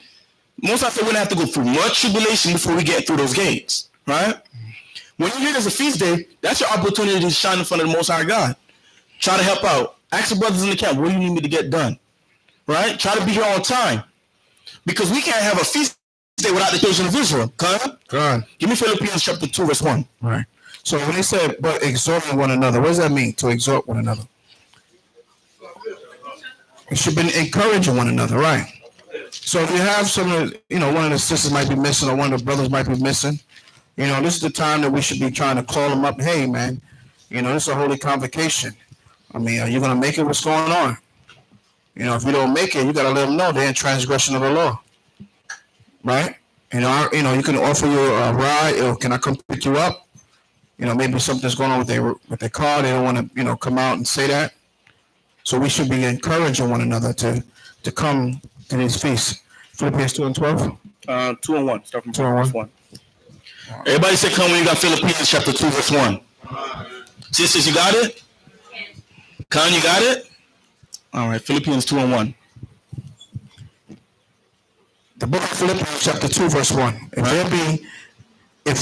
Speaker 2: Most High said we're going to have to go through much tribulation before we get through those gates, right? When you hear there's a feast day, that's your opportunity to shine in front of the Most High God. Try to help out. Ask the brothers in the camp, what do you need me to get done? Right? Try to be here on time. Because we can't have a feast day without the children of Israel.
Speaker 1: Come
Speaker 2: Give me Philippians chapter 2, verse 1.
Speaker 1: Right. So when he said, but exhorting one another, what does that mean, to exhort one another? You should be encouraging one another, right? So if you have one of the sisters might be missing or one of the brothers might be missing, this is the time that we should be trying to call them up. Hey, man, this is a holy convocation. I mean, are you going to make it? What's going on? If you don't make it, you got to let them know they're in transgression of the law, right? You can offer you a ride, or can I come pick you up? Maybe something's going on with their car. They don't want to, come out and say that. So we should be encouraging one another to come to these feasts. Philippians 2 and 12?
Speaker 2: 2 and 1. Start from
Speaker 1: 2 and
Speaker 2: verse 1. Everybody say come when you got Philippians chapter 2, verse 1. Sisters, you got it? Khan, you got it? All right, Philippians 2 and 1.
Speaker 1: The book of Philippians chapter 2, verse 1. If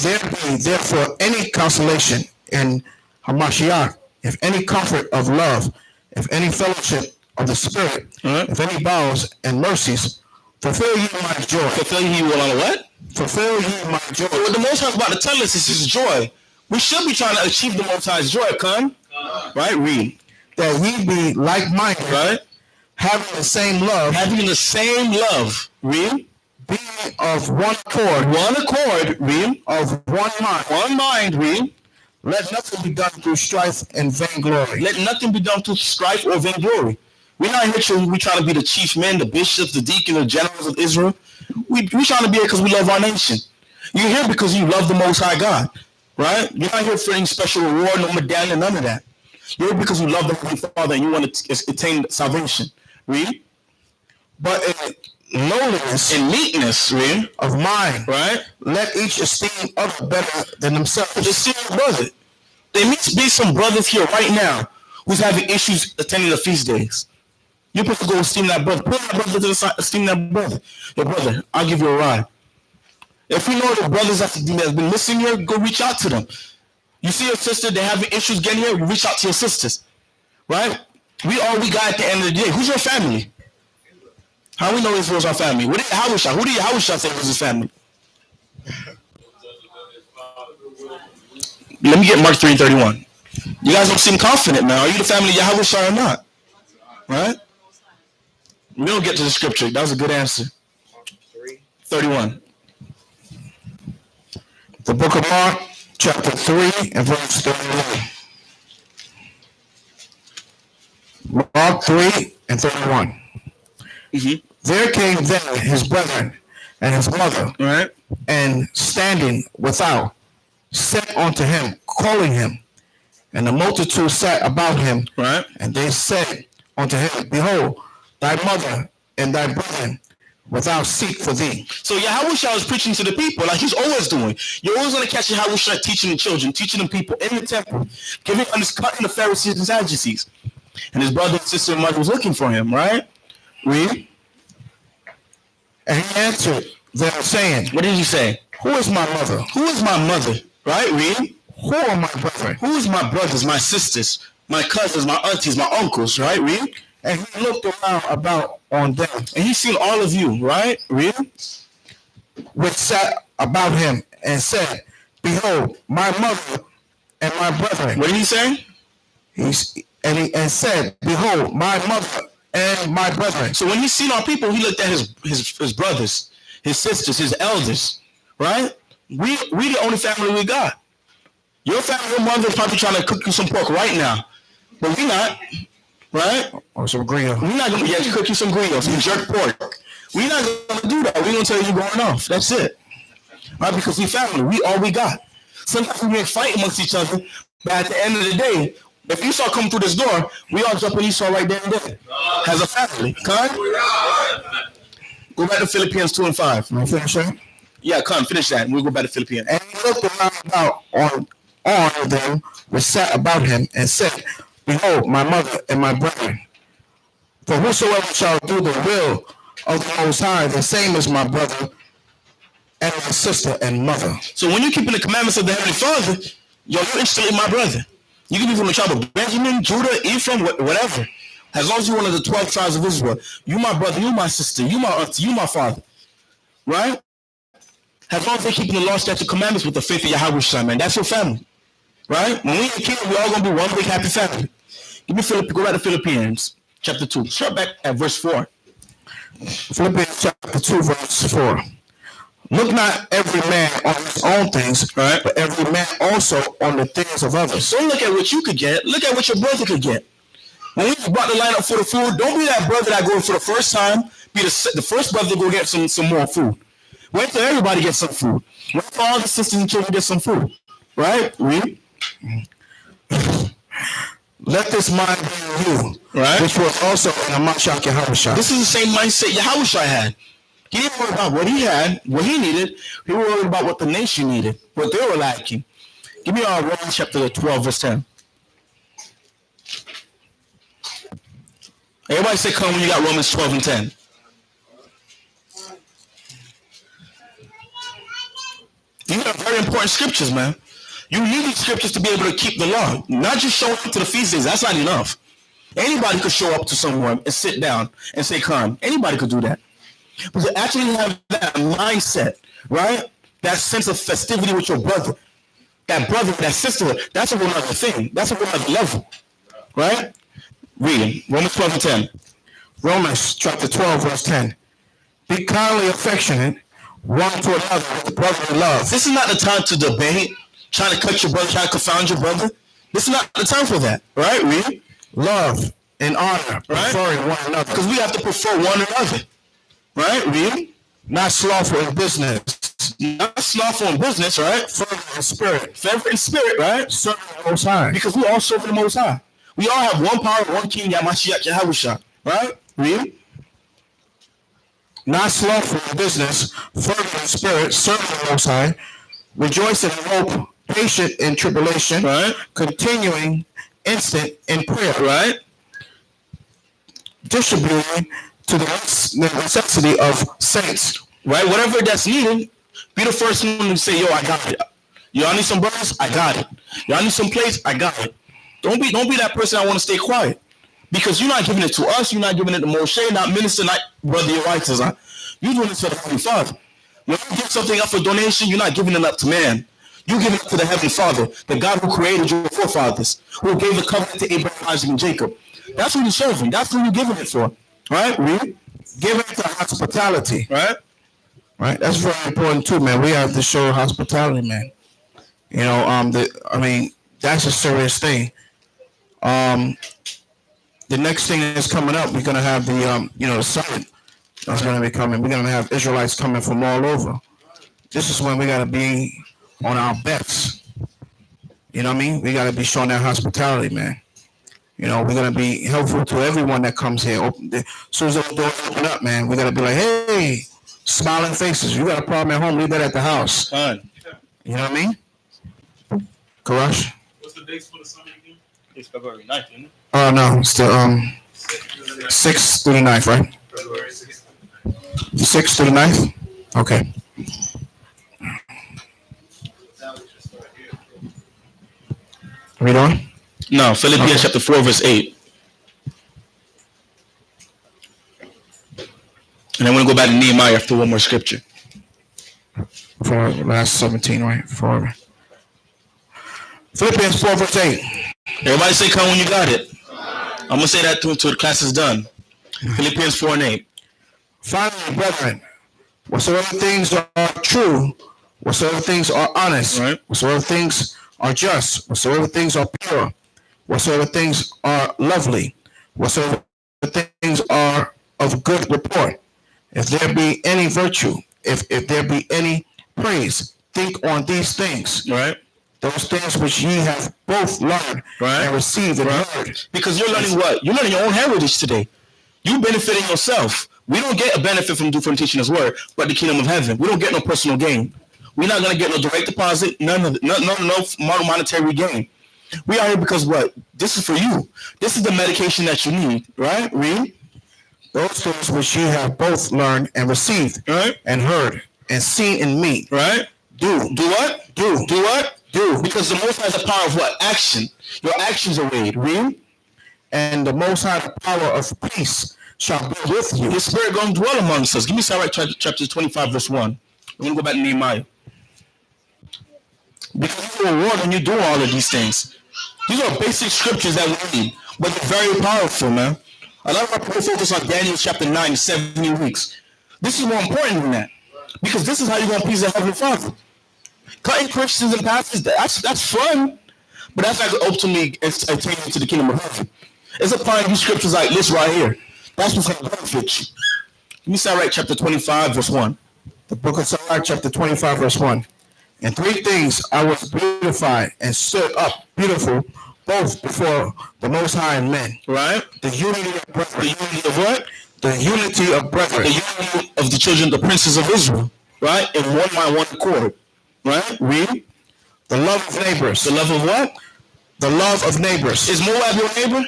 Speaker 1: there be therefore any consolation in Hamashiach, if any comfort of love, if any fellowship of the Spirit, if any bowels and mercies, fulfill ye my joy.
Speaker 2: Fulfill ye what?
Speaker 1: Fulfill ye my joy.
Speaker 2: What the Most High is about to tell us is His joy. We should be trying to achieve the Most High's joy, Khan. Right? Read.
Speaker 1: That ye be like-minded,
Speaker 2: right?
Speaker 1: Having the same love.
Speaker 2: Having the same love. Read.
Speaker 1: Being of one accord.
Speaker 2: One accord. Read.
Speaker 1: Of one mind.
Speaker 2: One mind. Read.
Speaker 1: Let nothing be done through strife and vainglory.
Speaker 2: Let nothing be done through strife or vainglory. We're not here we trying to be the chief men, the bishops, the deacons, the generals of Israel. We trying to be here because we love our nation. You're here because you love the Most High God, right? You're not here for any special reward, no medallion, none of that. You're here because you love the Holy Father and you want to attain salvation. Read. But in lowliness and meekness, read,
Speaker 1: of mind,
Speaker 2: right?
Speaker 1: Let each esteem other better than themselves.
Speaker 2: Esteem brother. There needs to be some brothers here right now who's having issues attending the feast days. You're supposed to go esteem that brother. Put that brother to the side, esteem that brother. Your brother, I'll give you a ride. If you know the brothers that's been missing here, go reach out to them. You see your sister, they're having issues getting here, you reach out to your sisters. Right? We all we got at the end of the day. Who's your family? How we know Israel's our family? Who did Yahusha say was his family? Let me get Mark 3:31. You guys don't seem confident, man. Are you the family of Yahusha or not? Right? We don't get to the scripture. That was a good answer. 31.
Speaker 1: The book of Mark, chapter 3 and verse 31. Mark 3 and 31.
Speaker 2: Mm-hmm.
Speaker 1: There came then his brethren and his mother,
Speaker 2: right,
Speaker 1: and standing without, said unto him, calling him. And the multitude sat about him,
Speaker 2: right,
Speaker 1: and they said unto him, Behold, thy mother and thy brethren without seek for thee.
Speaker 2: So Yahushua was preaching to the people like he's always doing. You're always going to catch Yahushua teaching the children, teaching the people in the temple, cutting the Pharisees and Sadducees. And his brother and sister and mother was looking for him, right? Read.
Speaker 1: And he answered them, saying,
Speaker 2: what did he say?
Speaker 1: Who is my mother?
Speaker 2: Who is my mother? Right? Read.
Speaker 1: Who are my brethren?
Speaker 2: Who is my brothers, my sisters, my cousins, my aunties, my uncles? Right? Read.
Speaker 1: And he looked around about on them,
Speaker 2: and he seen all of you. Right? Read.
Speaker 1: Which sat about him, and said, Behold, my mother and my brethren.
Speaker 2: What did he say?
Speaker 1: And said, Behold, my mother and my brethren.
Speaker 2: So when he seen our people, he looked at his brothers, his sisters, his elders, right? We the only family we got. Your family, your mother is probably trying to cook you some pork right now, but we not, right?
Speaker 1: Or some grill.
Speaker 2: We're not gonna cook you some grill, some jerk pork. We're not gonna do that. We're gonna tell you going off. That's it, right? Because we family. We all we got. Sometimes we may fight amongst each other, but at the end of the day, if Esau come through this door, we all jump in Esau right there and there. As a family. Con? Go back to Philippians 2 and 5.
Speaker 1: Can I finish that?
Speaker 2: Yeah, Con, finish that. And we'll go back to Philippians.
Speaker 1: And he looked around about on them which sat about him, and said, Behold, my mother and my brethren. For whosoever shall do the will of the Most High, the same is my brother and my sister and mother.
Speaker 2: So when you're keeping the commandments of the Heavenly Father, you're instantly my brother. You can be from the tribe of Benjamin, Judah, Ephraim, whatever. As long as you're one of the 12 tribes of Israel, you my brother, you my sister, you my auntie, you my father. Right? As long as they're keeping the law, statute, commandments with the faith of Yahweh, man, that's your family. Right? When we in the kingdom, we're all going to be one big happy family. Go back to Philippians chapter 2. Start back at verse 4.
Speaker 1: Philippians chapter 2, verse 4. Look not every man on his own things,
Speaker 2: right,
Speaker 1: but every man also on the things of others.
Speaker 2: Don't look at what you could get. Look at what your brother could get. When we brought the line up for the food, don't be that brother that goes for the first time. Be the first brother to go get some more food. Wait till everybody gets some food. Wait till all the sisters and children get some food. Right? Read.
Speaker 1: Let this mind be in you,
Speaker 2: right,
Speaker 1: which was also in Amashak Yahushua.
Speaker 2: This is the same mindset Yahushua had. He didn't worry about what he had, what he needed. He was worried about what the nation needed, what they were lacking. Give me Romans chapter 12, verse 10. Everybody say come when you got Romans 12 and 10. These are very important scriptures, man. You need these scriptures to be able to keep the law. Not just show up to the feast days. That's not enough. Anybody could show up to somewhere and sit down and say come. Anybody could do that. But to actually have that mindset, right? That sense of festivity with your brother, that brother, that sister, that's a whole other thing. That's a whole other level, right? Reading Romans 12 and 10.
Speaker 1: Romans chapter 12, verse 10. Be kindly affectionate one to another with brotherly love.
Speaker 2: This is not the time to debate, trying to cut your brother, trying to confound your brother. This is not the time for that, right? Read.
Speaker 1: Love and honor,
Speaker 2: right,
Speaker 1: preferring one another.
Speaker 2: Because we have to prefer one another. Right? Read.
Speaker 1: Not slothful in business.
Speaker 2: Not slothful in business, right?
Speaker 1: Fervent in spirit.
Speaker 2: Fervent in spirit, right?
Speaker 1: Serving the Most High.
Speaker 2: Because we all serve the Most High. We all have one power, one king, Yamashiach Yahushua. Right? Read.
Speaker 1: Not slothful in business, fervent in spirit, serving the Most High, rejoicing in hope, patient in tribulation,
Speaker 2: right,
Speaker 1: continuing instant in prayer.
Speaker 2: Right?
Speaker 1: distributing to the necessity of saints.
Speaker 2: Right? Whatever that's needed, be the first one to say, yo, I got it. Y'all need some brothers? I got it. Y'all need some plates? I got it. Don't be that person that want to stay quiet. Because you're not giving it to us, you're not giving it to Moshe, not minister, not Brother Yoites. You're doing it to the Heavenly Father. When you give something up for donation, you're not giving it up to man. You give it up to the Heavenly Father, the God who created your forefathers, who gave the covenant to Abraham, Isaac, and Jacob. That's who you're serving. That's who you're giving it for. Right? Read.
Speaker 1: Give it to hospitality.
Speaker 2: Right?
Speaker 1: Right? That's very important too, man. We have to show hospitality, man. You know, that's a serious thing. The next thing that's coming up, we're gonna have the the summit that's gonna be coming. We're gonna have Israelites coming from all over. This is when we gotta be on our best. You know what I mean? We gotta be showing that hospitality, man. You know, we're gonna be helpful to everyone that comes here. As soon as the doors open up, man, we gotta be like, hey, smiling faces. You got a problem at home, leave that at the house.
Speaker 2: Fine.
Speaker 1: You know what I mean? Karash?
Speaker 3: What's the dates for the summit again?
Speaker 2: It's February 9th, isn't it?
Speaker 1: Oh no, it's the 6th through the 9th, right?
Speaker 3: February 6th.
Speaker 1: 6th through the 9th? Okay. Read on.
Speaker 2: No, Philippians chapter 4, verse 8. And then we're going to go back to Nehemiah after one more scripture.
Speaker 1: For last 17, right? For Philippians 4, verse 8.
Speaker 2: Everybody say, come when you got it. I'm going to say that until the class is done. Philippians 4 and 8.
Speaker 1: Finally, brethren, whatsoever things are true, whatsoever things are honest,
Speaker 2: right,
Speaker 1: whatsoever things are just, whatsoever things are pure, whatsoever things are lovely, whatsoever things are of good report, if there be any virtue, if there be any praise, think on these things.
Speaker 2: Right.
Speaker 1: Those things which ye have both learned and received and heard.
Speaker 2: Because you're learning what? You're learning your own heritage today. You're benefiting yourself. We don't get a benefit from teaching His word, but the kingdom of heaven. We don't get no personal gain. We're not going to get no direct deposit, no monetary gain. We are here because what? This is for you. This is the medication that you need, right? Read.
Speaker 1: Those things which ye have both learned and received,
Speaker 2: right,
Speaker 1: and heard and seen in me,
Speaker 2: right? Do what? Do what?
Speaker 1: Do.
Speaker 2: Because the Most High has the power of what? Action. Your actions are weighed. Read.
Speaker 1: And the Most High, the power of peace, shall be with you.
Speaker 2: His Spirit going to dwell amongst us. Give me Sirach chapter 25, verse 1. We're going to go back to Nehemiah. Because you reward when you do all of these things. These are basic scriptures that we need, but they're very powerful, man. A lot of our people focus on Daniel chapter 9, 70 weeks. This is more important than that. Because this is how you're going to please the Heavenly Father. Cutting Christians and pastors, that's fun. But that's not ultimately attaining to the kingdom of heaven. It's applying these scriptures like this right here. That's what's going to benefit you. Give me Sirach chapter 25, verse 1.
Speaker 1: The book of Sirach chapter 25, verse 1. In three things I was beautified and stood up beautiful, both before the Most High and men.
Speaker 2: Right?
Speaker 1: The unity of brethren.
Speaker 2: The unity of what?
Speaker 1: The unity of brethren.
Speaker 2: The unity of the children, the princes of Israel. Right? In one mind, one accord. Right? Read.
Speaker 1: The love of neighbors.
Speaker 2: The love of what?
Speaker 1: The love of neighbors.
Speaker 2: Is Moab your neighbor?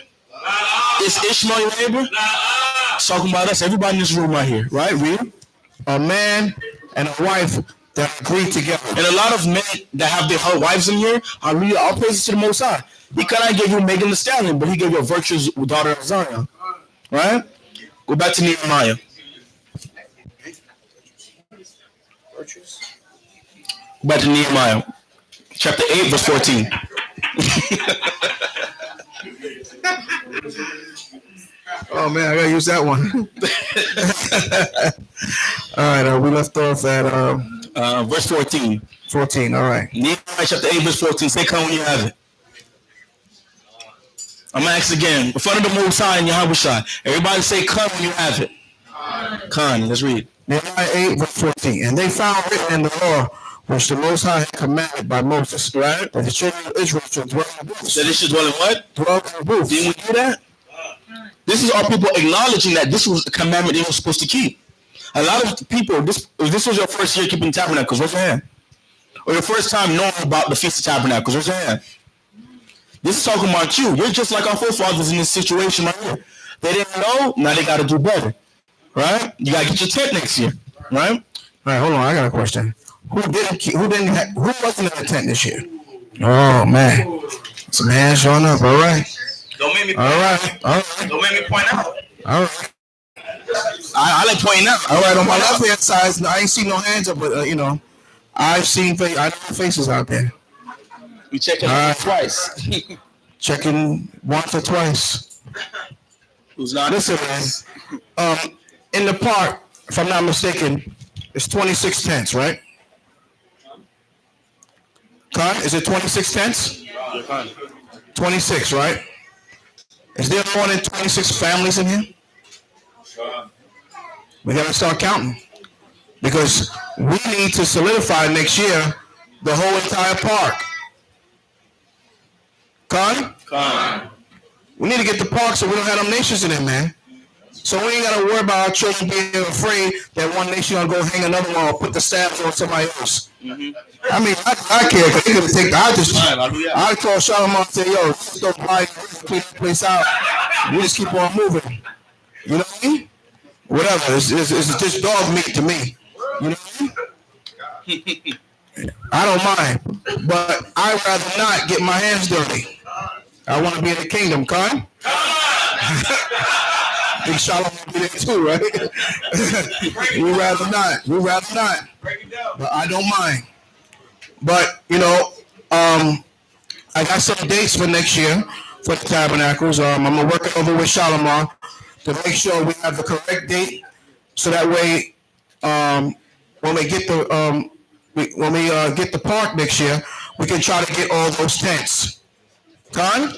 Speaker 2: Is Ishmael your neighbor? It's talking about us, everybody in this room right here. Right? Read.
Speaker 1: A man and a wife that agree together.
Speaker 2: And a lot of men that have their wives in here, hallelujah, all praises to the Most High. He cannot give you Megan Thee Stallion, but he gave you a virtuous daughter of Zion. Right? Go back to Nehemiah. Go back to Nehemiah. Chapter 8, verse 14.
Speaker 1: Oh man, I gotta use that one. All right, we left off at
Speaker 2: verse 14.
Speaker 1: 14. All right.
Speaker 2: Nehemiah chapter 8, verse 14. Say, come when you have it. I'm gonna ask again. In front of the Most High and Yahushua. Everybody say, come when you have it. Khan, let's read.
Speaker 1: Nehemiah 8, verse 14. And they found written in the law which the Most High had commanded by Moses,
Speaker 2: right?
Speaker 1: That the children of Israel should dwell in booths.
Speaker 2: That they should dwell in what?
Speaker 1: Dwell in booths.
Speaker 2: Didn't we do that? This is our people acknowledging that this was a commandment they were supposed to keep. A lot of people, if this was your first year keeping tabernacles, raise your hand. Or your first time knowing about the Feast of Tabernacles, raise your hand. This is talking about you. You're just like our forefathers in this situation right here. They didn't know. Now they got to do better, right? You got to get your tent next year, right?
Speaker 1: All right, hold on. I got a question. Who wasn't in the tent this year? Oh man, some hands showing up. All right.
Speaker 2: Don't make me.
Speaker 1: All right. All right.
Speaker 2: Don't make me point out.
Speaker 1: All right.
Speaker 2: I like pointing out.
Speaker 1: All right. On my left hand side, I ain't seen no hands up, but I know faces out there.
Speaker 2: We checking twice.
Speaker 1: Checking once or twice.
Speaker 2: Who's not?
Speaker 1: Listen, man. In the park, if I'm not mistaken, it's 26 tents, right? Con, is it 26 tents? 26, right? Is there more than 26 families in here? We gotta start counting. Because we need to solidify next year the whole entire park. Con? We need to get the park so we don't have them nations in it, man. So we ain't gotta worry about our children being afraid that one nation gonna go hang another one or put the stabs on somebody else. Mm-hmm. I mean, I care because they're gonna take I call Shalamah and say, yo, just don't buy clean the place out. We just keep on moving. You know what I mean? Whatever. It's just dog meat to me. You know what I mean? I don't mind, but I'd rather not get my hands dirty. I want to be in the kingdom, Con. Big Shalamah will be there too, right? We rather not. But I don't mind. But I got some dates for next year for the Tabernacles. I'm gonna work it over with Shalamah to make sure we have the correct date, so that way, when we get the park next year, we can try to get all those tents. Con?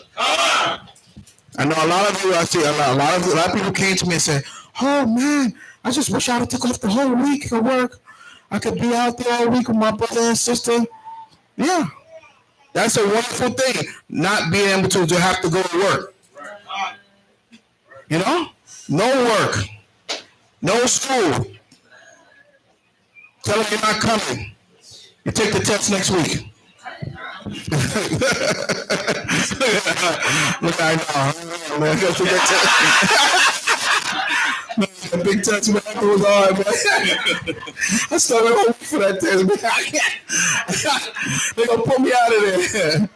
Speaker 1: I know a lot of you. I see a lot of people came to me and said, "Oh man, I just wish I would took off the whole week of work. I could be out there all week with my brother and sister." Yeah, that's a wonderful thing. Not being able to have to go to work. No work, no school. Tell them you're not coming. You take the test next week. Look, I know, man. The big test, man, goes on, man. I started hoping for that test, man. They're gonna pull me out of there.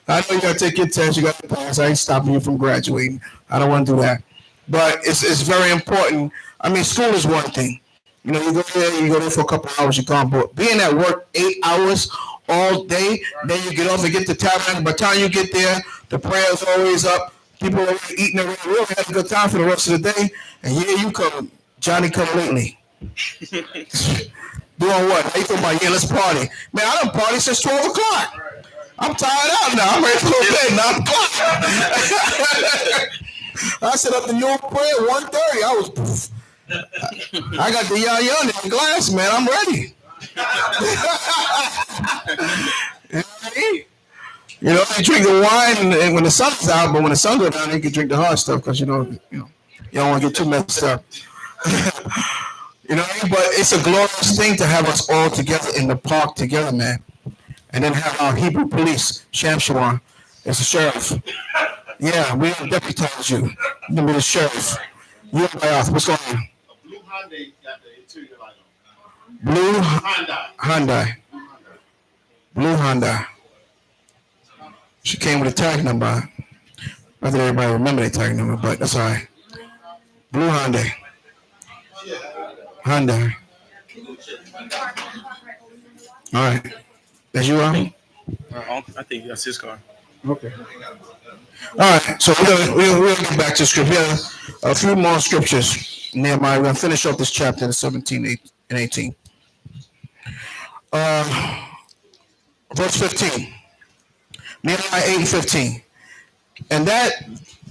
Speaker 1: I know you gotta take your test, you gotta pass. I ain't stopping you from graduating. I don't want to do that. But it's very important. I mean, school is one thing. You go there for a couple hours, you're gone. But being at work 8 hours all day, then you get off and get to Tabernacle. By the time you get there, the prayer's always up. People are eating already. We already had a good time for the rest of the day. And here you come, Johnny come lately. Doing what? They talking about, let's party. Man, I done party since 12 o'clock. I'm tired out now. I'm ready to go to bed. 9 o'clock. I set up the New prayer 1:30. I got the yaya in the glass, man. I'm ready. They drink the wine and when the sun's out, but when the sun goes down, you can drink the hard stuff because you don't want to get too messed up. But it's a glorious thing to have us all together in the park together, man. And then have our Hebrew police, Shamshawan, as the sheriff. Yeah, we don't deputize you. You're gonna be the sheriff. You're what's going on?
Speaker 3: Blue Hyundai got the interior light on.
Speaker 1: Blue Hyundai. Blue Hyundai. She came with a tag number. Not that everybody remember that tag number, but that's all right. Blue Hyundai. Hyundai. All right. That's you, Rami?
Speaker 2: I think that's his car.
Speaker 1: Okay. All right. So we'll get back to scripture. We have a few more scriptures. Nehemiah. We're going to finish off this chapter, 17 and 18. Verse 15. Nehemiah 8 and 15. And that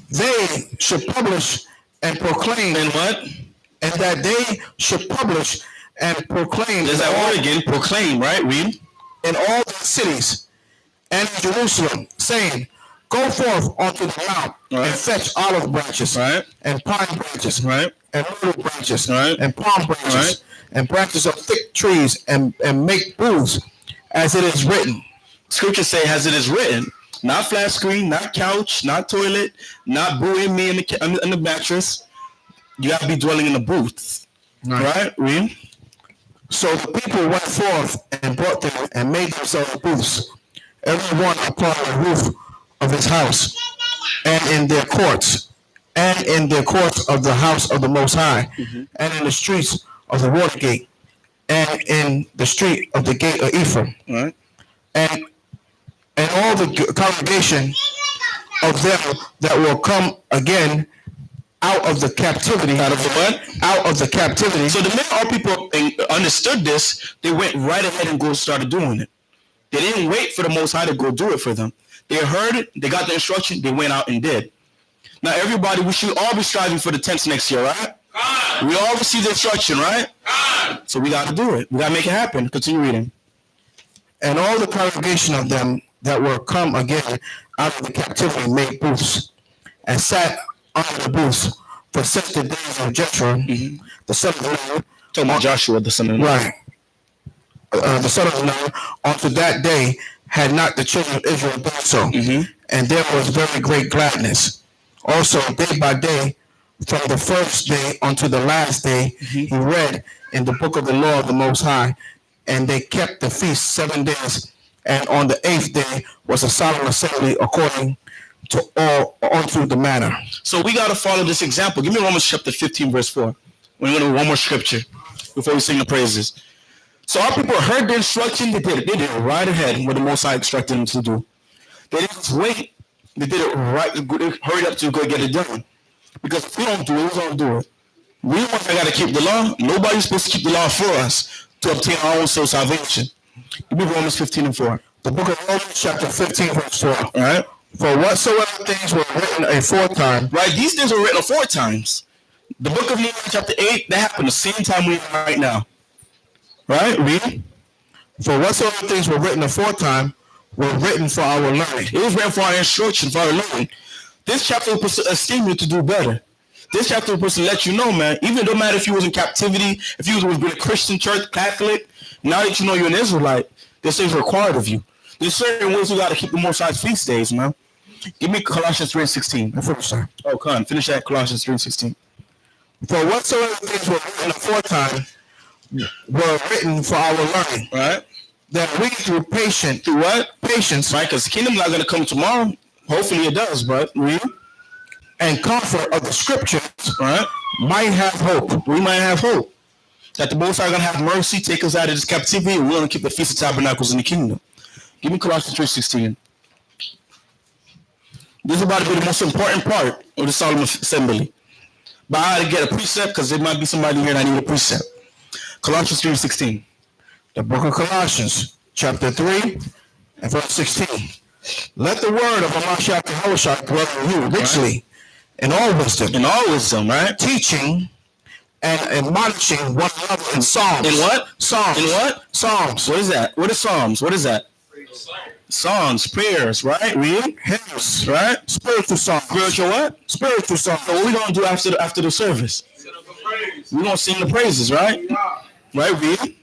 Speaker 1: they should publish and proclaim.
Speaker 2: And what?
Speaker 1: And that they should publish and proclaim.
Speaker 2: There's that word again, proclaim, right? Read.
Speaker 1: In all the cities and in Jerusalem, saying, go forth onto the mount and fetch olive branches and pine branches and myrtle branches and palm branches and branches of thick trees and make booths as it is written.
Speaker 2: Scripture say as it is written. Not flat screen, not couch, not toilet, not booing me in the mattress. You have to be dwelling in the booth. Right? Read.
Speaker 1: So the people went forth and brought them and made themselves booths, every one upon the roof of his house, and in their courts, of the house of the Most High, and in the streets of the water gate, and in the street of the gate of Ephraim,
Speaker 2: Right.
Speaker 1: and all the congregation of them that will come again out of the captivity.
Speaker 2: Out of the what?
Speaker 1: Out of the captivity.
Speaker 2: So the minute our people understood this, they went right ahead and started doing it. They didn't wait for the Most High to go do it for them. They heard it, they got the instruction, they went out and did. Now everybody, we should all be striving for the tents next year, right? We all receive the instruction, right? So we got to do it. We got to make it happen. Continue reading.
Speaker 1: And all the congregation of them that were come again out of the captivity made booths, and sat under the booths for 60 days of Jethro, the son of Nun.
Speaker 2: Talking about Joshua, the son of Nun.
Speaker 1: Right. The son of Nun, unto that day had not the children of Israel done so. And there was very great gladness. Also, day by day, from the first day unto the last day, he read in the book of the law of the Most High, and they kept the feast 7 days. And on the 8th day was a solemn assembly according to all unto the manner.
Speaker 2: So we got to follow this example. Give me Romans chapter 15, verse 4. We're going to one more scripture before we sing the praises. So our people heard the instruction, they did it. They did it right ahead what the Most High instructed them to do. They didn't just wait. They did it right. They hurried up to go get it done. Because if we don't do it, who's going to do it? We the ones that got to keep the law. Nobody's supposed to keep the law for us to obtain our own soul salvation. Give me Romans 15 and 4.
Speaker 1: The book of Romans chapter 15 verse 4.
Speaker 2: All right.
Speaker 1: For whatsoever things were written aforetime.
Speaker 2: Right, these things were written aforetime. The book of Nehemiah chapter 8, that happened the same time we are right now. Right, read.
Speaker 1: For whatsoever things were written aforetime were written for our learning.
Speaker 2: It was written for our instruction, for our learning. This chapter was supposed to esteem you to do better. This chapter was supposed to let you know, man, even no matter if you was in captivity, if you was in a Christian church, Catholic, now that you know you're an Israelite, this thing's required of you. There's certain ways you got to keep the Most High's feast days, man. Give me Colossians 3:16. Oh, come on, finish that, Colossians 3:16.
Speaker 1: For whatsoever things were written aforetime were written for our learning.
Speaker 2: Right.
Speaker 1: That we through patience.
Speaker 2: Through what?
Speaker 1: Patience.
Speaker 2: Right, because the kingdom's not going to come tomorrow. Hopefully it does, but read.
Speaker 1: And comfort of the scriptures,
Speaker 2: right,
Speaker 1: might have hope.
Speaker 2: We might have hope that the Most High going to have mercy, take us out of this captivity, and we're going to keep the Feast of Tabernacles in the kingdom. Give me Colossians 3:16. This is about to be the most important part of the solemn assembly. But I got to get a precept because there might be somebody here that need a precept. Colossians 3:16.
Speaker 1: The book of Colossians, chapter 3, and verse 16. Let the word of Mashiach Yahushua dwell in you richly, in all wisdom.
Speaker 2: In all wisdom, right?
Speaker 1: Teaching and admonishing one another in psalms.
Speaker 2: In what?
Speaker 1: Psalms.
Speaker 2: In what?
Speaker 1: Psalms.
Speaker 2: What is that? What is psalms? What is that? Songs, prayers, right?
Speaker 1: Read. Hymns,
Speaker 2: right?
Speaker 1: Spiritual songs.
Speaker 2: Spiritual what?
Speaker 1: Spiritual songs.
Speaker 2: So what we gonna do after the service? We're gonna sing the praises, right? Right, read.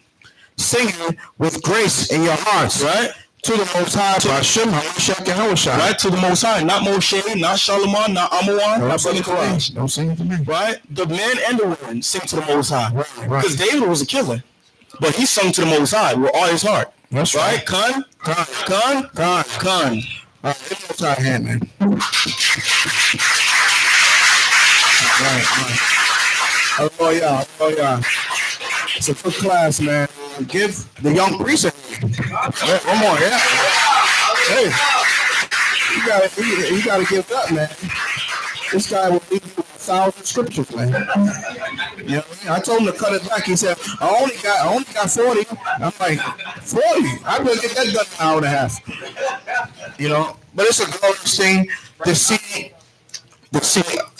Speaker 1: Singing with grace in your hearts,
Speaker 2: right?
Speaker 1: To the Most High, by Shem HaMashiach Yahushua.
Speaker 2: Right, to the Most High, not Moshe, not Shalamah, not Amawan.
Speaker 1: Don't sing it to me. Don't sing it to me.
Speaker 2: Right? The men and the women sing to the Most High.
Speaker 1: Right.
Speaker 2: Because David was a killer, but he sung to the Most High with all his heart.
Speaker 1: That's right.
Speaker 2: Khan.
Speaker 1: It's Most High hand, man. Right. Oh yeah. It's a good class, man. Give the young priest one more, yeah. Hey, you gotta give up, man. This guy will leave you with 1,000 scriptures, man. You know what I mean? I told him to cut it back. He said, I only got 40. I'm like, 40? I better get that done in an hour and a half. You know, but it's a glorious thing to see.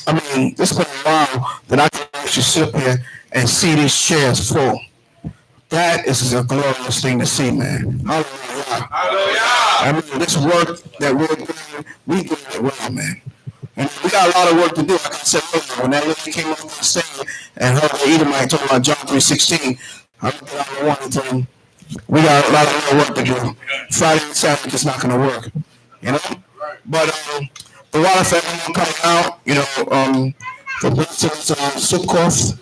Speaker 1: I mean, this has been a while that I can actually sit up here and see these chairs full. That is a glorious thing to see, man. Hallelujah. I mean, this work that we're doing, we do it well, man. And we got a lot of work to do. Like I said earlier, when that lady came up on the stage and heard the Edomite talking about John 3:16, I looked at her and told him, we got a lot of work to do. Friday and Saturday is not going to work. You know? But the water for everyone coming out, the blessings of Sukkoth,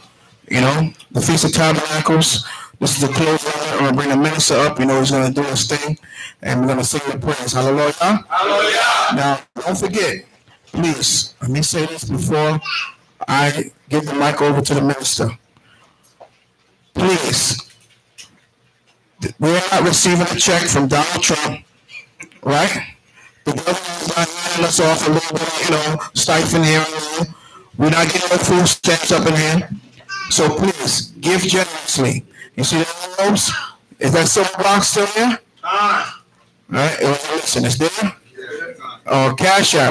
Speaker 1: the Feast of Tabernacles. This is the close of it. I'm going to bring the minister up. He's going to do his thing. And we're going to sing the praise. Hallelujah. Hallelujah. Now, don't forget, please, let me say this before I give the mic over to the minister. Please, we are not receiving a check from Donald Trump, right? The government is not handing us off a little bit, stipend here and there. We're not getting no food stamps up in here. So please, give generously. You see that envelopes? Is that silver box still there? All right, listen, it's there. Cash App,